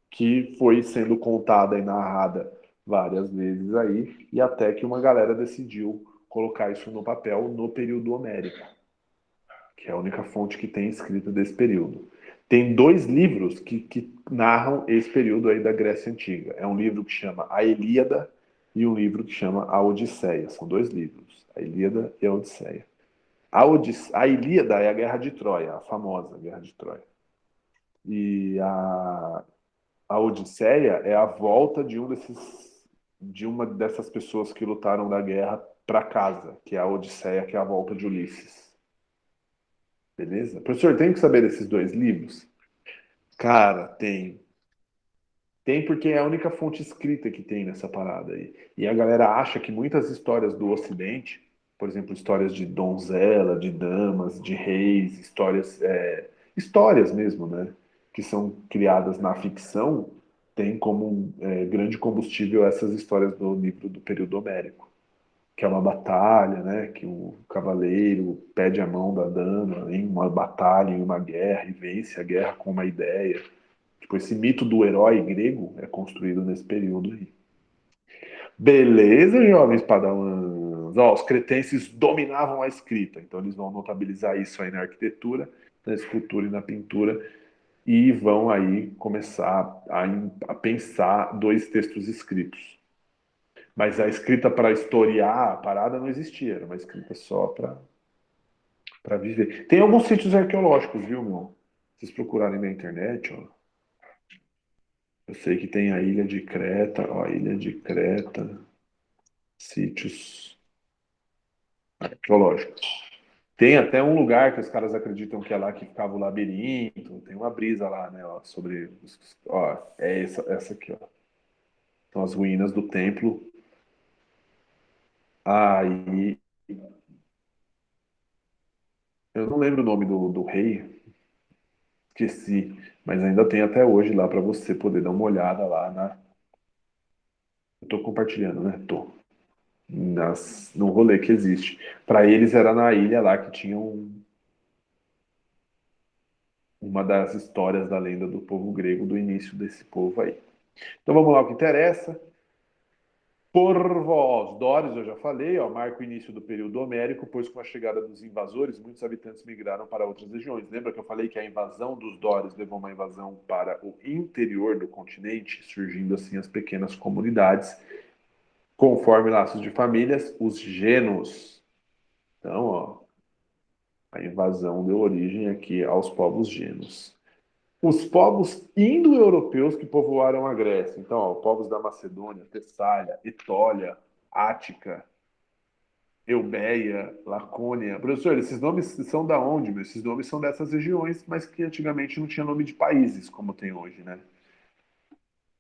que foi sendo contada e narrada várias vezes aí, e até que uma galera decidiu colocar isso no papel no período homérico, que é a única fonte que tem escrita desse período. Tem dois livros que narram esse período aí da Grécia Antiga. É um livro que chama A Ilíada e um livro que chama A Odisseia. São dois livros, a Ilíada e a Odisseia. A Ilíada é a Guerra de Troia, a famosa Guerra de Troia. E a Odisseia é a volta de uma dessas pessoas que lutaram da guerra para casa, que é a Odisseia, que é a volta de Ulisses. Beleza? Professor, tem que saber desses dois livros? Cara, tem. Tem porque é a única fonte escrita que tem nessa parada aí. E a galera acha que muitas histórias do Ocidente, por exemplo, histórias de donzela, de damas, de reis, histórias mesmo, né? Que são criadas na ficção, tem como grande combustível essas histórias do livro do período homérico, que é uma batalha, né? Que o cavaleiro pede a mão da dama em uma batalha, em uma guerra, e vence a guerra com uma ideia. Tipo, esse mito do herói grego é construído nesse período aí. Beleza, jovens padawans? Ó, os cretenses dominavam a escrita, então eles vão notabilizar isso aí na arquitetura, na escultura e na pintura, e vão aí começar a pensar dois textos escritos. Mas a escrita para historiar a parada não existia, era uma escrita só para viver. Tem alguns sítios arqueológicos, viu, meu? Se vocês procurarem na internet, ó, eu sei que tem a Ilha de Creta, ó, a Ilha de Creta, sítios arqueológicos. Tem até um lugar que os caras acreditam que é lá que ficava o labirinto, tem uma brisa lá, né, ó, sobre, ó, é essa aqui, ó. São as ruínas do templo. Aí, eu não lembro o nome do rei, esqueci, mas ainda tem até hoje lá para você poder dar uma olhada lá na. Eu tô compartilhando, né? Tô. No rolê que existe. Para eles era na ilha lá que tinha uma das histórias da lenda do povo grego do início desse povo aí. Então vamos lá, o que interessa. Por vós, Dóris, eu já falei, ó, marca o início do período homérico, pois com a chegada dos invasores, muitos habitantes migraram para outras regiões. Lembra que eu falei que a invasão dos Dóris levou uma invasão para o interior do continente, surgindo assim as pequenas comunidades, conforme laços de famílias, os genos. Então, ó, a invasão deu origem aqui aos povos genos. Os povos indo-europeus que povoaram a Grécia. Então, ó, povos da Macedônia, Tessália, Etólia, Ática, Eubeia, Lacônia. Professor, esses nomes são da onde? Meu? Esses nomes são dessas regiões, mas que antigamente não tinha nome de países, como tem hoje, né?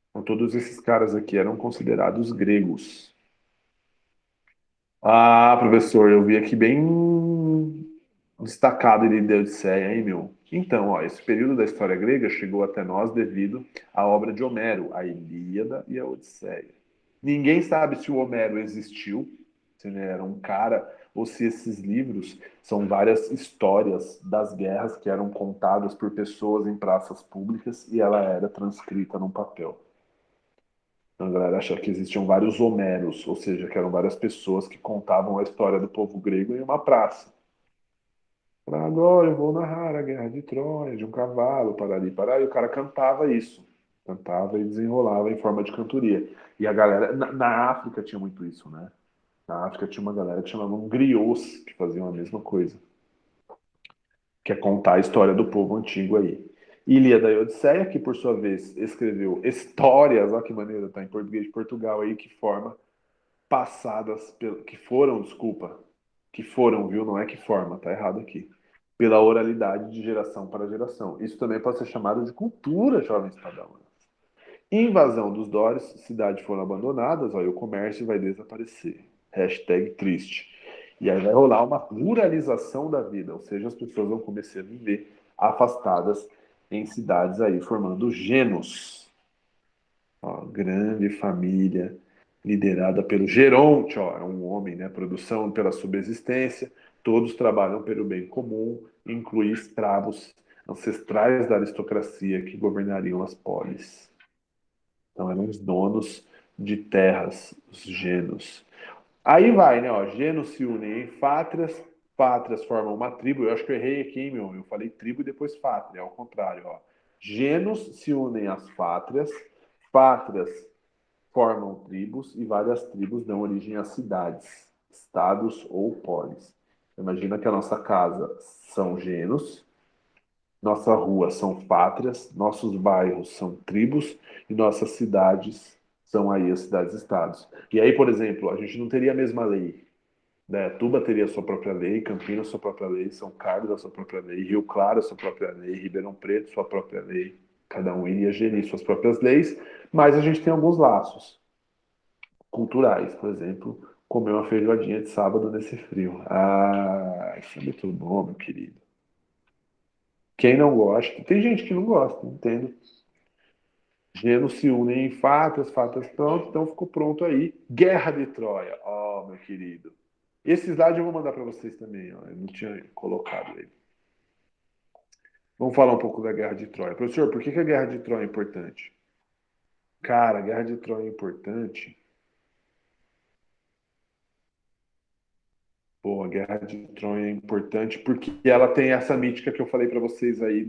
Então, todos esses caras aqui eram considerados gregos. Ah, professor, eu vi aqui bem destacado ele de Odisseia, hein, meu? Então, ó, esse período da história grega chegou até nós devido à obra de Homero, a Ilíada e a Odisseia. Ninguém sabe se o Homero existiu, se ele era um cara, ou se esses livros são várias histórias das guerras que eram contadas por pessoas em praças públicas e ela era transcrita num papel. Então, a galera acha que existiam vários Homeros, ou seja, que eram várias pessoas que contavam a história do povo grego em uma praça. Agora eu vou narrar a guerra de Troia, de um cavalo, parari, parari. E o cara cantava isso. Cantava e desenrolava em forma de cantoria. E a galera. Na África tinha muito isso, né? Na África tinha uma galera que chamavam griots, que faziam a mesma coisa. Que é contar a história do povo antigo aí. Ilíada e Odisseia, que por sua vez escreveu histórias, olha que maneira, tá em português de Portugal aí, que forma passadas, que foram, desculpa, que foram, viu? Não é que forma, tá errado aqui. Pela oralidade de geração para geração. Isso também pode ser chamado de cultura, jovens padawans. Invasão dos Dóris, cidades foram abandonadas, aí o comércio vai desaparecer. Hashtag triste. E aí vai rolar uma ruralização da vida, ou seja, as pessoas vão começar a viver afastadas em cidades aí, formando genos. Ó, grande família liderada pelo Geronte, ó, é um homem, né? Produção pela subsistência, todos trabalham pelo bem comum, inclui escravos ancestrais da aristocracia que governariam as polis. Então eram os donos de terras, os genos. Aí vai, né? Ó, genos se unem em fátrias, fátrias formam uma tribo. Eu acho que eu errei aqui, hein, meu? Eu falei tribo e depois fátria, ao contrário, ó. Genos se unem às fátrias, fátrias formam tribos e várias tribos dão origem a cidades, estados ou polis. Imagina que a nossa casa são genos, nossa rua são pátrias, nossos bairros são tribos e nossas cidades são aí as cidades-estados. E aí, por exemplo, a gente não teria a mesma lei, né? Tuba teria a sua própria lei, Campinas a sua própria lei, São Carlos a sua própria lei, Rio Claro a sua própria lei, Ribeirão Preto a sua própria lei. Cada um iria gerir suas próprias leis, mas a gente tem alguns laços culturais, por exemplo, comer uma feijoadinha de sábado nesse frio. Ah, isso é muito bom, meu querido. Quem não gosta, tem gente que não gosta, entendo. Gêmeos se unem em fatas, fatas pronto, então ficou pronto aí. Guerra de Troia, ó, meu querido. Esse slide eu vou mandar para vocês também, ó. Eu não tinha colocado ele. Vamos falar um pouco da Guerra de Troia. Professor, por que que a Guerra de Troia é importante? Cara, a Guerra de Troia é importante. Pô, a Guerra de Troia é importante porque ela tem essa mítica que eu falei para vocês aí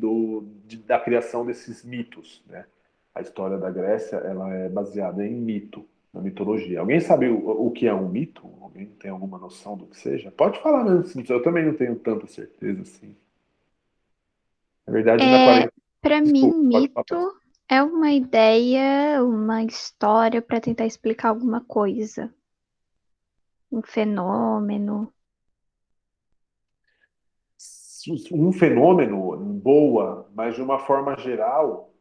da criação desses mitos, né? A história da Grécia, ela é baseada em mito, na mitologia. Alguém sabe o que é um mito? Alguém tem alguma noção do que seja? Pode falar mesmo, eu também não tenho tanta certeza assim. Na verdade, na É, quarentena, para mim, desculpa, pode falar. mito é uma ideia, uma história para tentar explicar alguma coisa, um fenômeno. Um fenômeno boa, mas de uma forma geral,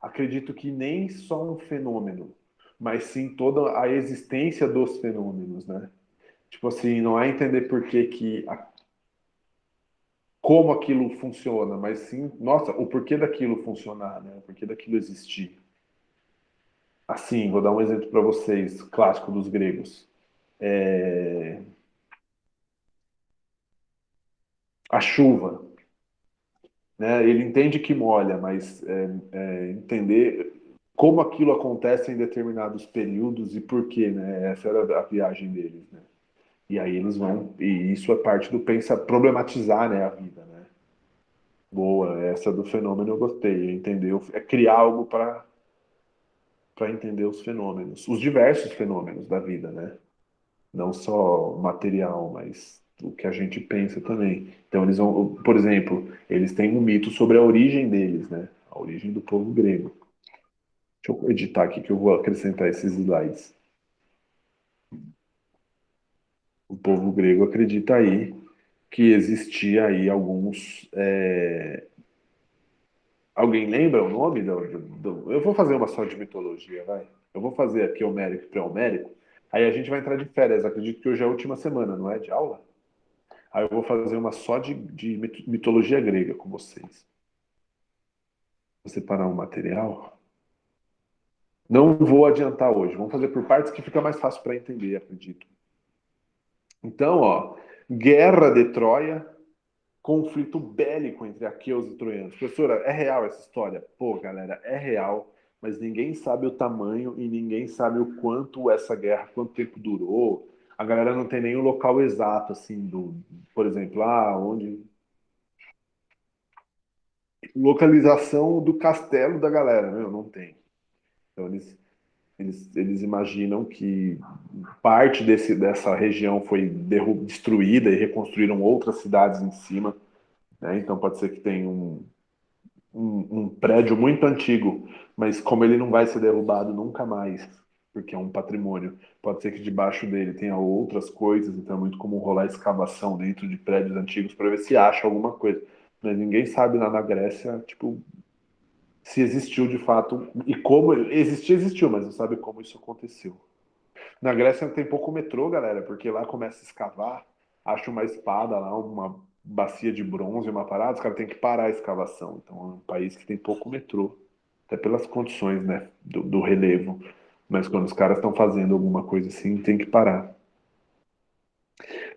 acredito que nem só um fenômeno, mas sim toda a existência dos fenômenos, né? Tipo assim, não é entender por que como aquilo funciona, mas sim, nossa, o porquê daquilo funcionar, né? O porquê daquilo existir. Assim, vou dar um exemplo para vocês, clássico dos gregos. É, a chuva, né? Ele entende que molha, mas entender. como aquilo acontece em determinados períodos e por quê, né? Essa era a viagem deles, né? E aí eles vão, e isso é parte do pensar, problematizar, né, a vida, né? Boa, essa do fenômeno eu gostei, entendeu? É criar algo para entender os fenômenos, os diversos fenômenos da vida, né? Não só material, mas o que a gente pensa também. Então eles vão, por exemplo, eles têm um mito sobre a origem deles, né? A origem do povo grego. Deixa eu editar aqui que eu vou acrescentar esses slides. O povo grego acredita aí que existia aí alguns. Alguém lembra o nome Eu vou fazer uma só de mitologia, vai. Eu vou fazer aqui homérico e pré-homérico. Aí a gente vai entrar de férias. Acredito que hoje é a última semana, não é? De aula? Aí eu vou fazer uma só de mitologia grega com vocês. Vou separar um material. Não vou adiantar hoje. Vamos fazer por partes que fica mais fácil para entender, acredito. Então, ó, Guerra de Troia, conflito bélico entre aqueus e troianos. Professora, é real essa história? Pô, galera, é real, mas ninguém sabe o tamanho e ninguém sabe o quanto essa guerra, quanto tempo durou. A galera não tem nem o local exato, assim, por exemplo, onde. Localização do castelo da galera, né? Não tem. Então eles imaginam que parte dessa região foi destruída e reconstruíram outras cidades em cima, né? Então pode ser que tenha um prédio muito antigo, mas como ele não vai ser derrubado nunca mais, porque é um patrimônio, pode ser que debaixo dele tenha outras coisas, então é muito comum rolar escavação dentro de prédios antigos para ver se acha alguma coisa. Mas ninguém sabe lá na Grécia, tipo, se existiu de fato e como existir, existiu, mas não sabe como isso aconteceu. Na Grécia tem pouco metrô, galera, porque lá começa a escavar, acha uma espada lá, uma bacia de bronze, uma parada, os caras têm que parar a escavação. Então é um país que tem pouco metrô, até pelas condições, né, do relevo. Mas quando os caras estão fazendo alguma coisa assim, tem que parar.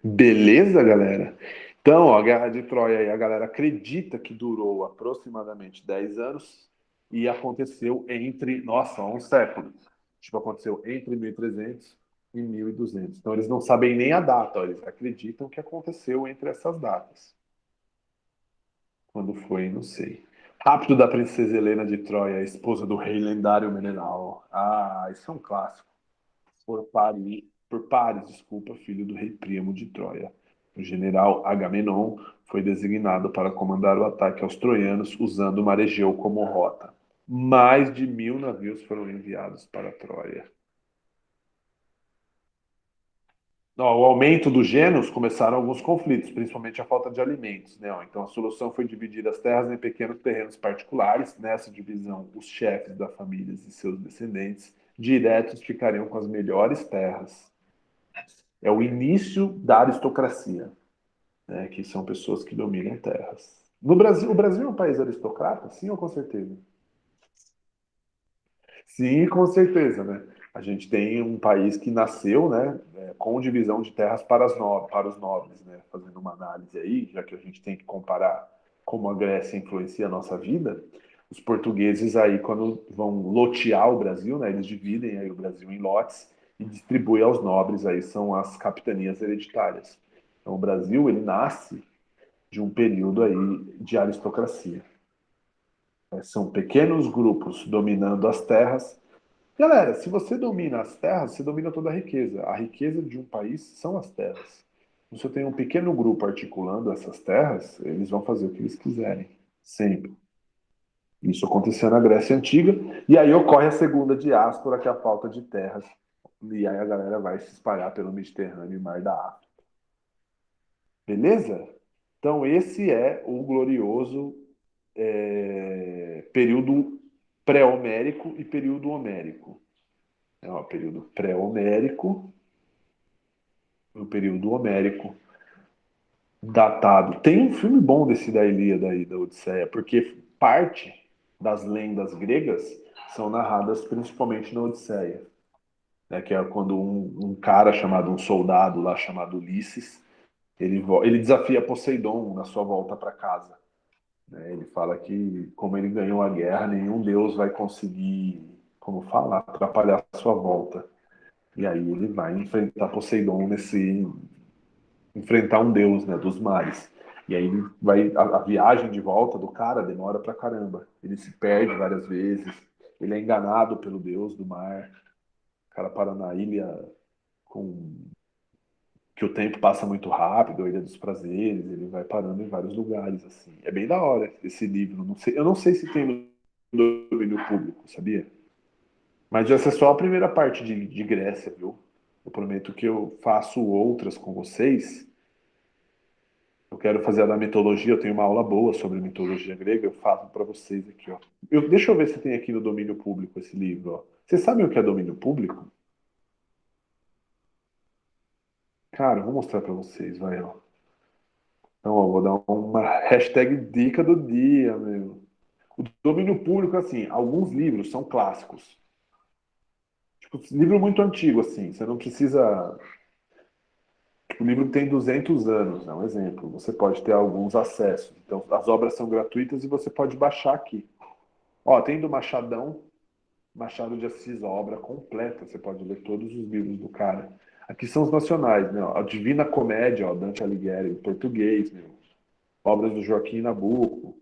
Beleza, galera? Então, ó, a Guerra de Troia aí, a galera acredita que durou aproximadamente 10 anos e aconteceu entre, nossa, um século. Tipo, aconteceu entre 1300 e 1200. Então, eles não sabem nem a data, ó, eles acreditam que aconteceu entre essas datas. Quando foi, não sei. Rapto da princesa Helena de Troia, esposa do rei lendário Menelau. Ah, isso é um clássico. Por Paris, desculpa, filho do rei Príamo de Troia. O general Agamenon foi designado para comandar o ataque aos troianos usando o mar Egeu como rota. Mais de 1000 navios foram enviados para Troia. Ó, o aumento dos genos começaram alguns conflitos, principalmente a falta de alimentos, né? Ó, então a solução foi dividir as terras em pequenos terrenos particulares. Nessa divisão, os chefes das famílias e seus descendentes diretos ficariam com as melhores terras. É o início da aristocracia, né? Que são pessoas que dominam terras. No Brasil, o Brasil é um país aristocrata, sim ou com certeza? Sim, com certeza, né? A gente tem um país que nasceu, né, com divisão de terras para os nobres, né? Fazendo uma análise aí, já que a gente tem que comparar como a Grécia influencia a nossa vida, os portugueses aí, quando vão lotear o Brasil, né, eles dividem aí o Brasil em lotes e distribuem aos nobres, aí são as capitanias hereditárias. Então, o Brasil, ele nasce de um período aí de aristocracia. São pequenos grupos dominando as terras. Galera, se você domina as terras, você domina toda a riqueza. A riqueza de um país são as terras. Se você tem um pequeno grupo articulando essas terras, eles vão fazer o que eles quiserem. Sempre. Isso aconteceu na Grécia Antiga. E aí ocorre a segunda diáspora, que é a falta de terras. E aí a galera vai se espalhar pelo Mediterrâneo e Mar da África. Beleza? Então, esse é o glorioso período pré-homérico e período homérico. É o período pré-homérico e o período homérico datado. Tem um filme bom desse da Ilíada e da Odisseia, porque parte das lendas gregas são narradas principalmente na Odisseia, né, que é quando um cara chamado, um soldado lá chamado Ulisses, ele desafia Poseidon na sua volta para casa. Né? Ele fala que, como ele ganhou a guerra, nenhum deus vai conseguir. como fala, atrapalhar a sua volta. E aí ele vai enfrentar Poseidon nesse enfrentar um deus, né, dos mares. E aí ele vai a viagem de volta do cara demora pra caramba. Ele se perde várias vezes. Ele é enganado pelo deus do mar. O cara para na ilha com que o tempo passa muito rápido, a Ilha dos Prazeres, ele vai parando em vários lugares assim. É bem da hora esse livro. Não sei, eu não sei se tem no domínio público, sabia? Mas essa é só a primeira parte de Grécia, viu? Eu prometo que eu faço outras com vocês. Eu quero fazer a da mitologia, eu tenho uma aula boa sobre mitologia grega, eu faço para vocês aqui, ó. Deixa eu ver se tem aqui no domínio público esse livro, ó. Vocês sabem o que é domínio público? Cara, eu vou mostrar para vocês, vai, ó. Então, ó, vou dar uma hashtag dica do dia, meu. O domínio público, assim, alguns livros são clássicos. Tipo, livro muito antigo, assim, você não precisa. O livro tem 200 anos, é um exemplo. Você pode ter alguns acessos. Então, as obras são gratuitas e você pode baixar aqui. Ó, tem do Machadão, Machado de Assis, a obra completa. Você pode ler todos os livros do cara. Aqui são os nacionais, né? Ó, a Divina Comédia, ó, Dante Alighieri, em português, meu. Obras do Joaquim Nabuco.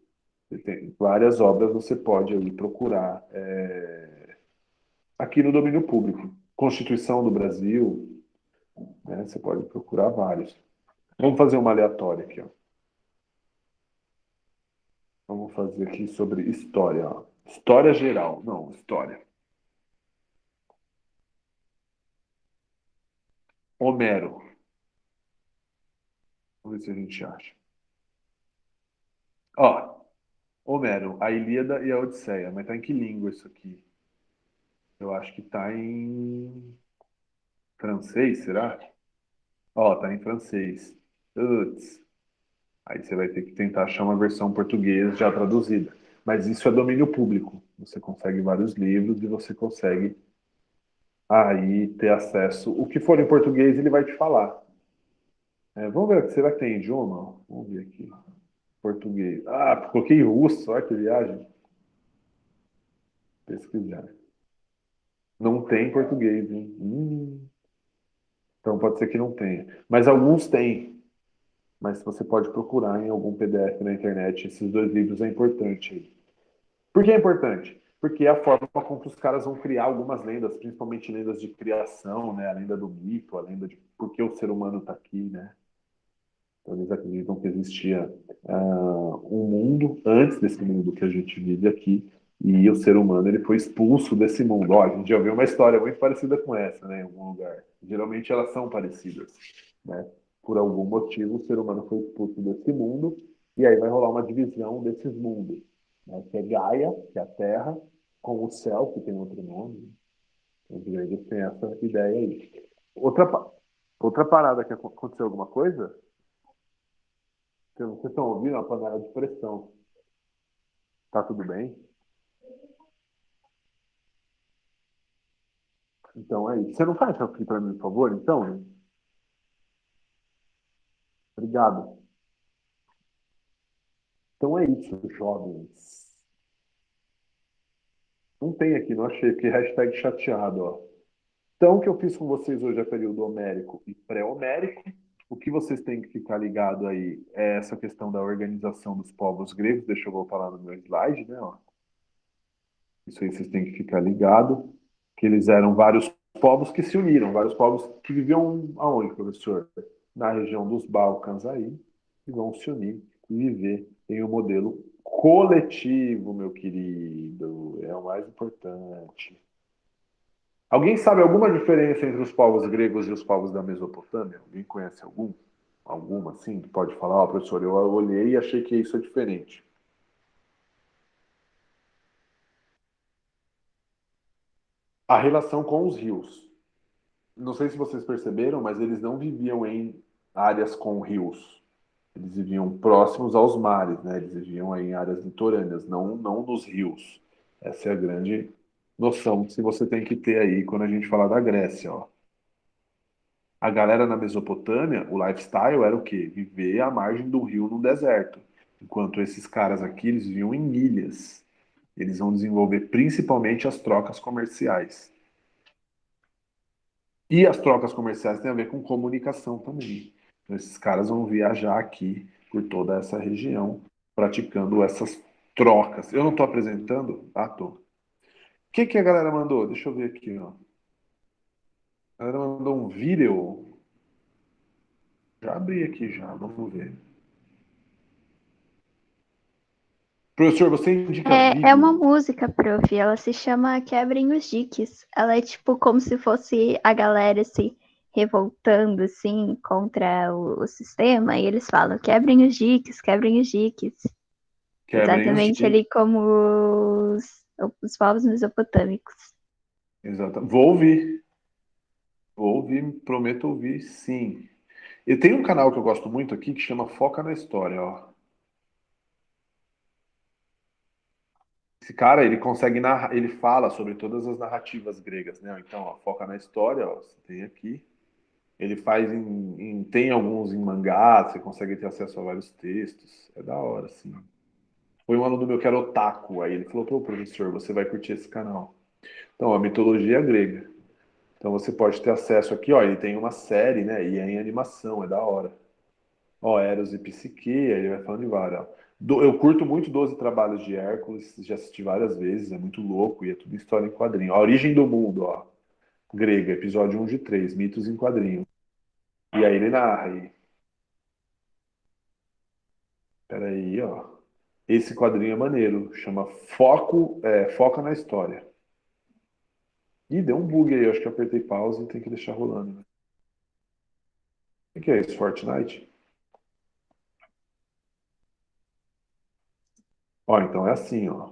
Tem várias obras você pode aí procurar aqui no domínio público. Constituição do Brasil, né? Você pode procurar vários. Vamos fazer uma aleatória aqui, ó. Vamos fazer aqui sobre história, ó. História geral. Não, história. Homero. Vamos ver se a gente acha. Ó, Homero, a Ilíada e a Odisseia. Mas tá em que língua isso aqui? Eu acho que tá em francês, será? Ó, tá em francês. Putz. Aí você vai ter que tentar achar uma versão portuguesa já traduzida. Mas isso é domínio público. Você consegue vários livros e você consegue aí ter acesso. O que for em português, ele vai te falar. Vamos ver, será que tem idioma? Vamos ver aqui. Português. Ah, coloquei russo, olha que viagem. Pesquisar. Não tem português, hein? Então pode ser que não tenha. Mas alguns têm. Mas você pode procurar em algum PDF na internet. Esses dois livros é importante aí. Por que é importante? Porque é a forma como os caras vão criar algumas lendas, principalmente lendas de criação, né? A lenda do mito, a lenda de por que o ser humano está aqui, né? Então, eles acreditam que existia um mundo antes desse mundo que a gente vive aqui, e o ser humano ele foi expulso desse mundo. Ó, a gente já viu uma história muito parecida com essa, né? Em algum lugar. Geralmente elas são parecidas, né? Por algum motivo, o ser humano foi expulso desse mundo, e aí vai rolar uma divisão desses mundos, né? Que é Gaia, que é a Terra, com o céu, que tem outro nome. Os gregos têm essa ideia aí. Outra, outra parada que aconteceu alguma coisa? Vocês estão ouvindo a panela de pressão? Tá tudo bem? Então é isso. Você não faz isso aqui para mim, por favor? Então, né? Obrigado. Então é isso, jovens. Não tem aqui, não achei, porque hashtag chateado, ó. Então, o que eu fiz com vocês hoje é período homérico e pré-homérico. O que vocês têm que ficar ligado aí é essa questão da organização dos povos gregos. Deixa eu voltar lá no meu slide, né? Ó. Isso aí vocês têm que ficar ligado, que eles eram vários povos que se uniram, vários povos que viviam aonde, professor? Na região dos Balcãs aí, e vão se unir e viver em um modelo coletivo, meu querido. É o mais importante. Alguém sabe alguma diferença entre os povos gregos e os povos da Mesopotâmia? Alguém conhece algum? Alguma, assim? Pode falar, ó, professor, eu olhei e achei que isso é diferente. A relação com os rios. Não sei se vocês perceberam, mas eles não viviam em áreas com rios. Eles viviam próximos aos mares, né? Eles viviam em áreas litorâneas, não nos rios. Essa é a grande noção que você tem que ter aí quando a gente falar da Grécia, ó. A galera na Mesopotâmia, o lifestyle era o quê? Viver à margem do rio no deserto. Enquanto esses caras aqui, eles viviam em ilhas. Eles vão desenvolver principalmente as trocas comerciais. E as trocas comerciais têm a ver com comunicação também. Então, esses caras vão viajar aqui por toda essa região, praticando essas trocas. Eu não estou apresentando? Ah, tô. O que a galera mandou? Deixa eu ver aqui, ó. A galera mandou um vídeo. Já abri aqui já, vamos ver. Professor, você indica É uma vídeo? música pra ouvir, ela se chama Quebrem os Diques. Ela é tipo como se fosse a galera se revoltando assim contra o sistema e eles falam quebrem os diques, quebrem os diques. Quebrem os Exatamente dias. ali como os povos mesopotâmicos. Exato. Vou ouvir, prometo ouvir, sim. E tem um canal que eu gosto muito aqui que chama Foca na História, ó. Esse cara, ele consegue narrar, ele fala sobre todas as narrativas gregas, né? Então, ó, foca na história, ó, você tem aqui. Ele faz tem alguns em mangá, você consegue ter acesso a vários textos. É da hora, assim. Foi um aluno meu que era otaku, aí ele falou, pô, professor, você vai curtir esse canal. Então, a mitologia grega. Então você pode ter acesso aqui, ó, ele tem uma série, né? E é em animação, é da hora. Ó, Eros e Psique, aí ele vai falando de várias. Ó. Eu curto muito 12 Trabalhos de Hércules, já assisti várias vezes, é muito louco e é tudo história em quadrinho. A Origem do Mundo, ó, grega, episódio 1 de 3, mitos em quadrinho. E aí ele narra aí. Peraí, ó. Esse quadrinho é maneiro, chama Foca na História. Ih, deu um bug aí, acho que eu apertei pause e tem que deixar rolando, né? O que é isso, Fortnite? Ó, então é assim, ó.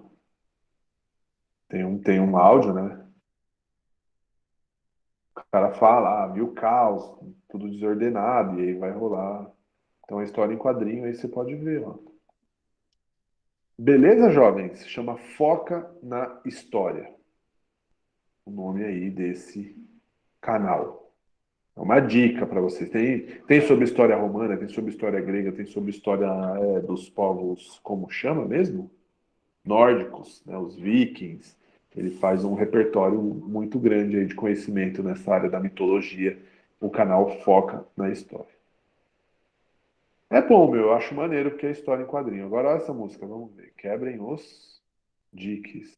Tem um áudio, né? O cara fala, viu caos, tudo desordenado, e aí vai rolar. Então, a história em quadrinho, aí você pode ver, ó. Beleza, jovens? Se chama Foca na História. O nome aí desse canal. É uma dica para vocês. Tem sobre história romana, tem sobre história grega, tem sobre história dos povos, como chama mesmo? Nórdicos, né? Os vikings. Ele faz um repertório muito grande aí de conhecimento nessa área da mitologia. O canal foca na história. É bom, meu, eu acho maneiro porque é história em quadrinho. Agora olha essa música, vamos ver. Quebrem os diques.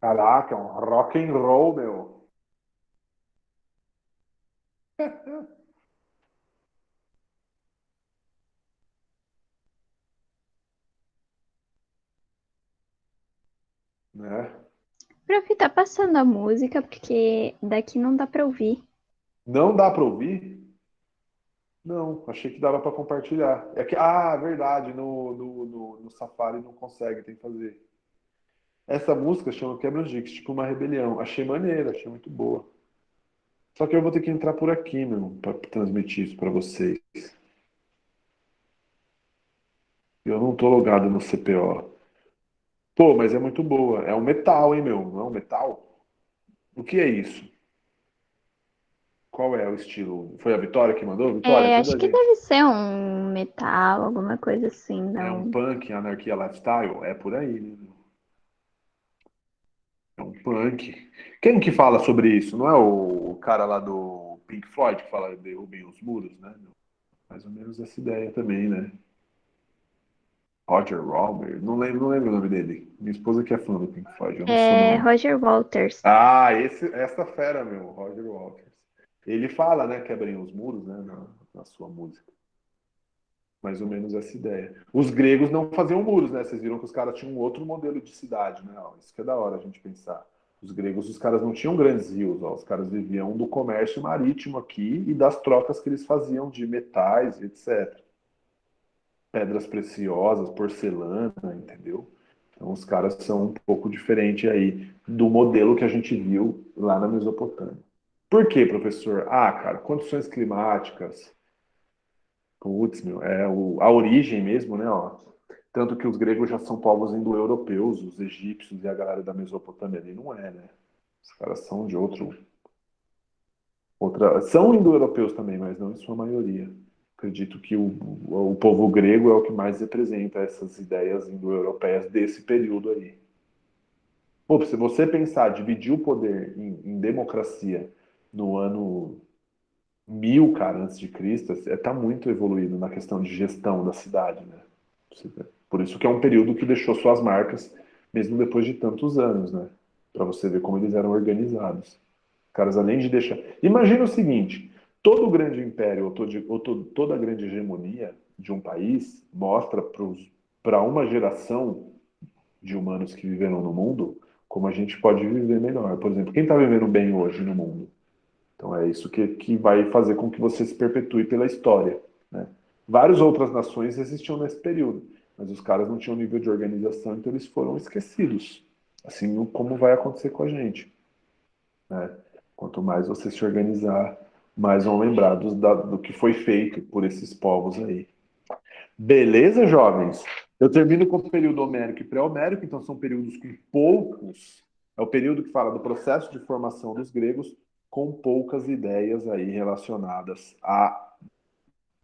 Caraca, é um rock and roll, meu. Né? Prof, tá passando a música porque daqui não dá pra ouvir. Não dá para ouvir? Não, achei que dava para compartilhar. Verdade, no Safari não consegue, tem que fazer. Essa música chama Quebra os Diques, tipo uma rebelião. Achei maneira, achei muito boa. Só que eu vou ter que entrar por aqui, meu, para transmitir isso para vocês. Eu não tô logado no CPO. Pô, mas é muito boa. É um metal, hein, meu? Não é um metal? O que é isso? Qual é o estilo? Foi a Vitória que mandou? Vitória, É, ajuda acho a que gente. deve ser um metal, alguma coisa assim, É um não. punk, anarquia lifestyle? É por aí, né? É um punk. Quem que fala sobre isso? Não é o cara lá do Pink Floyd que fala derrubem os muros, né? Mais ou menos essa ideia também, né? Roger Robert, não lembro o nome dele. Minha esposa que é fã do Pink Floyd, eu não sou É não. Roger Walters. Essa fera, meu, Roger Waters. Ele fala, né, quebrem os muros, né, na sua música. Mais ou menos essa ideia. Os gregos não faziam muros, né? Vocês viram que os caras tinham um outro modelo de cidade, né? Ó, isso que é da hora a gente pensar. Os gregos, os caras não tinham grandes rios, ó. Os caras viviam do comércio marítimo aqui e das trocas que eles faziam de metais, etc. Pedras preciosas, porcelana, entendeu? Então os caras são um pouco diferentes aí do modelo que a gente viu lá na Mesopotâmia. Por quê, professor? Cara, condições climáticas, putz, meu, a origem mesmo, né, ó. Tanto que os gregos já são povos indo-europeus, os egípcios e a galera da Mesopotâmia ali não é, né? Os caras são outra, são indo-europeus também, mas não em sua maioria. Acredito que o povo grego é o que mais representa essas ideias indo-europeias desse período aí. Pô, se você pensar, dividir o poder em democracia no ano 1000, cara, antes de Cristo, tá muito evoluído na questão de gestão da cidade, né? Por isso que é um período que deixou suas marcas, mesmo depois de tantos anos, né? Para você ver como eles eram organizados. Os caras, além de deixar. Imagina o seguinte: todo grande império toda grande hegemonia de um país mostra para uma geração de humanos que viveram no mundo como a gente pode viver melhor. Por exemplo, quem está vivendo bem hoje no mundo? Então é isso que vai fazer com que você se perpetue pela história, né? Várias outras nações existiam nesse período, mas os caras não tinham nível de organização, então eles foram esquecidos. Assim como vai acontecer com a gente, né? Quanto mais você se organizar, mais vão lembrar do que foi feito por esses povos aí. Beleza, jovens? Eu termino com o período homérico e pré-homérico, então são períodos com poucos. É o período que fala do processo de formação dos gregos, com poucas ideias aí relacionadas a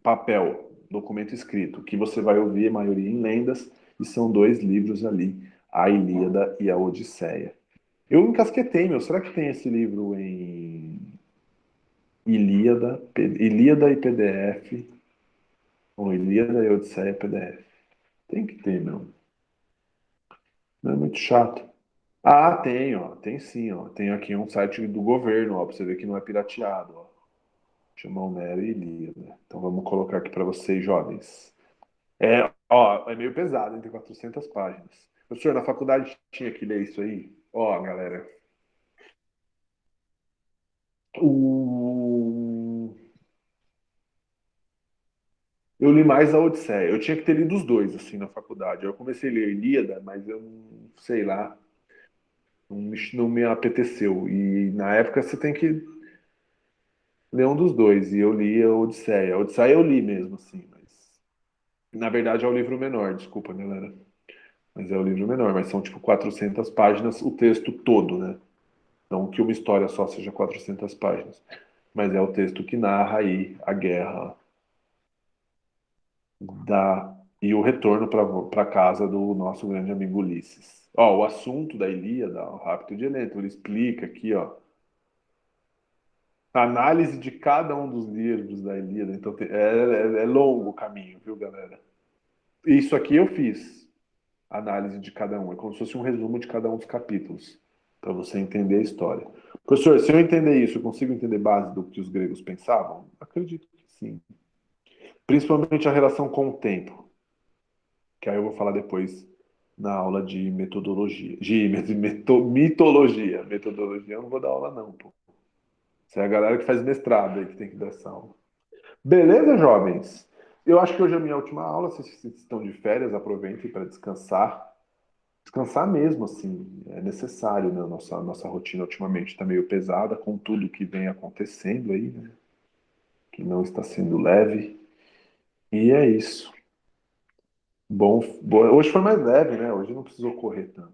papel, documento escrito, que você vai ouvir a maioria em lendas, e são dois livros ali, a Ilíada e a Odisseia. Eu encasquetei, meu, será que tem esse livro em Ilíada e PDF? Ou Ilíada e Odisseia PDF? Tem que ter, meu. Não é muito chato. Ah, tem, ó. Tem sim, ó. Tem aqui um site do governo, ó, pra você ver que não é pirateado, ó. Chama Homero e Ilíada. Então vamos colocar aqui para vocês, jovens. Ó, é meio pesado, hein? Tem 400 páginas. Professor, na faculdade tinha que ler isso aí? Ó, galera. O... Eu li mais a Odisseia. Eu tinha que ter lido os dois, assim, na faculdade. Eu comecei a ler Ilíada, mas eu não sei lá. Não me apeteceu. E na época você tem que ler um dos dois. E eu li a Odisseia. A Odisseia eu li mesmo, assim, mas. Na verdade é o livro menor, desculpa, galera. Mas é o livro menor, mas são tipo 400 páginas o texto todo, né? Não que uma história só seja 400 páginas. Mas é o texto que narra aí a guerra e o retorno para casa do nosso grande amigo Ulisses. Ó, o assunto da Ilíada, o rapto de Eneto, ele explica aqui, ó, análise de cada um dos livros da Ilíada. Então é longo o caminho, viu, galera? Isso aqui eu fiz, análise de cada um. É como se fosse um resumo de cada um dos capítulos, para você entender a história. Professor, se eu entender isso, eu consigo entender base do que os gregos pensavam? Acredito que sim. Principalmente a relação com o tempo, que aí eu vou falar depois na aula de metodologia. Mitologia. Metodologia eu não vou dar aula, não, pô. Isso é a galera que faz mestrado aí que tem que dar essa aula. Beleza, jovens? Eu acho que hoje é a minha última aula. Vocês estão de férias, aproveitem para descansar. Descansar mesmo, assim, é necessário, né? Nossa rotina ultimamente está meio pesada com tudo que vem acontecendo aí, né? Que não está sendo leve. E é isso. Hoje foi mais leve, né? Hoje não precisou correr tanto.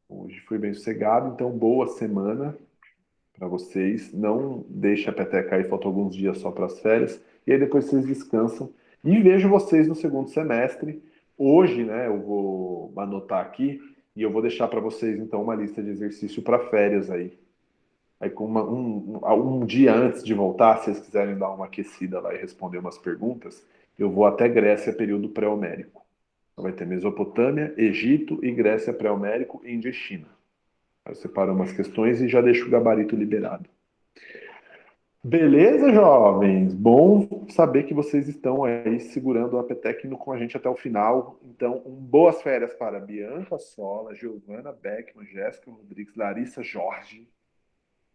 Hoje foi bem sossegado, então boa semana para vocês. Não deixe a peteca aí, faltam alguns dias só para as férias. E aí depois vocês descansam. E vejo vocês no segundo semestre. Hoje, né, eu vou anotar aqui e eu vou deixar para vocês, então, uma lista de exercício para férias aí. Aí, com um dia antes de voltar, se vocês quiserem dar uma aquecida lá e responder umas perguntas, eu vou até Grécia, período pré-homérico. Então, vai ter Mesopotâmia, Egito e Grécia pré-homérico, Índia e China. Aí eu separo umas questões e já deixo o gabarito liberado. Beleza, jovens? Bom saber que vocês estão aí segurando a Petec indo com a gente até o final. Então, boas férias para Bianca Sola, Giovana Beckman, Jéssica Rodrigues, Larissa Jorge,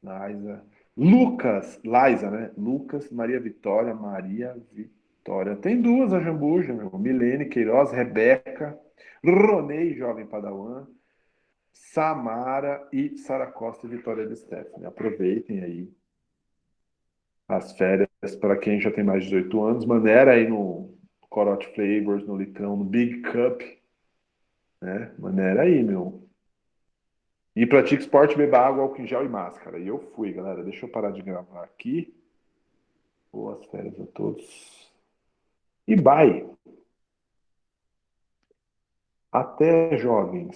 Liza, Lucas, Liza, né? Lucas, Maria Vitória, Maria Vitória. Tem duas a Jambuja, meu. Milene Queiroz, Rebeca, Ronei, jovem Padawan, Samara e Sara Costa e Vitória de Stephanie. Aproveitem aí as férias para quem já tem mais de 18 anos. Maneira aí no Corote Flavors, no Litrão, no Big Cup, né? Maneira aí, meu. E pratique esporte, beba água, álcool em gel e máscara. E eu fui, galera. Deixa eu parar de gravar aqui. Boas férias a todos. E bye. Até, jovens.